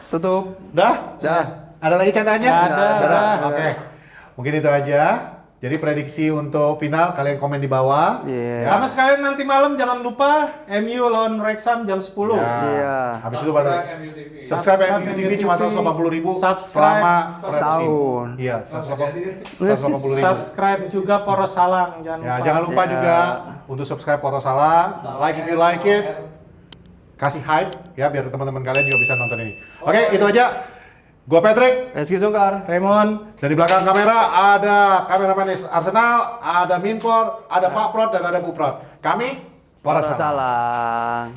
Tutup. Dah? Dah. Ada lagi candanya? Nggak ada. Oke. Mungkin itu aja. Jadi prediksi untuk final kalian komen di bawah. Iya. Ya. Sama sekalian nanti malam jangan lupa MU lawan Wrexham jam 10. Ya. Iya. Habis itu baru MUTV. subscribe MU TV cuma 180.000 Subscribe selama setahun. Iya, 180.000. Subscribe juga Poros Salang, jangan Ya, lupa. jangan lupa juga untuk subscribe Poros Salam, like if you like it, kasih hype ya biar teman-teman kalian juga bisa nonton ini. Oke, itu aja. Gua Patrick. Rizky Sungkar. Raymond. Dan di belakang kamera ada kameramen Arsenal, ada Minpor, ada Pak Prod dan ada Bu Prod. Kami Poros Salam. Salam.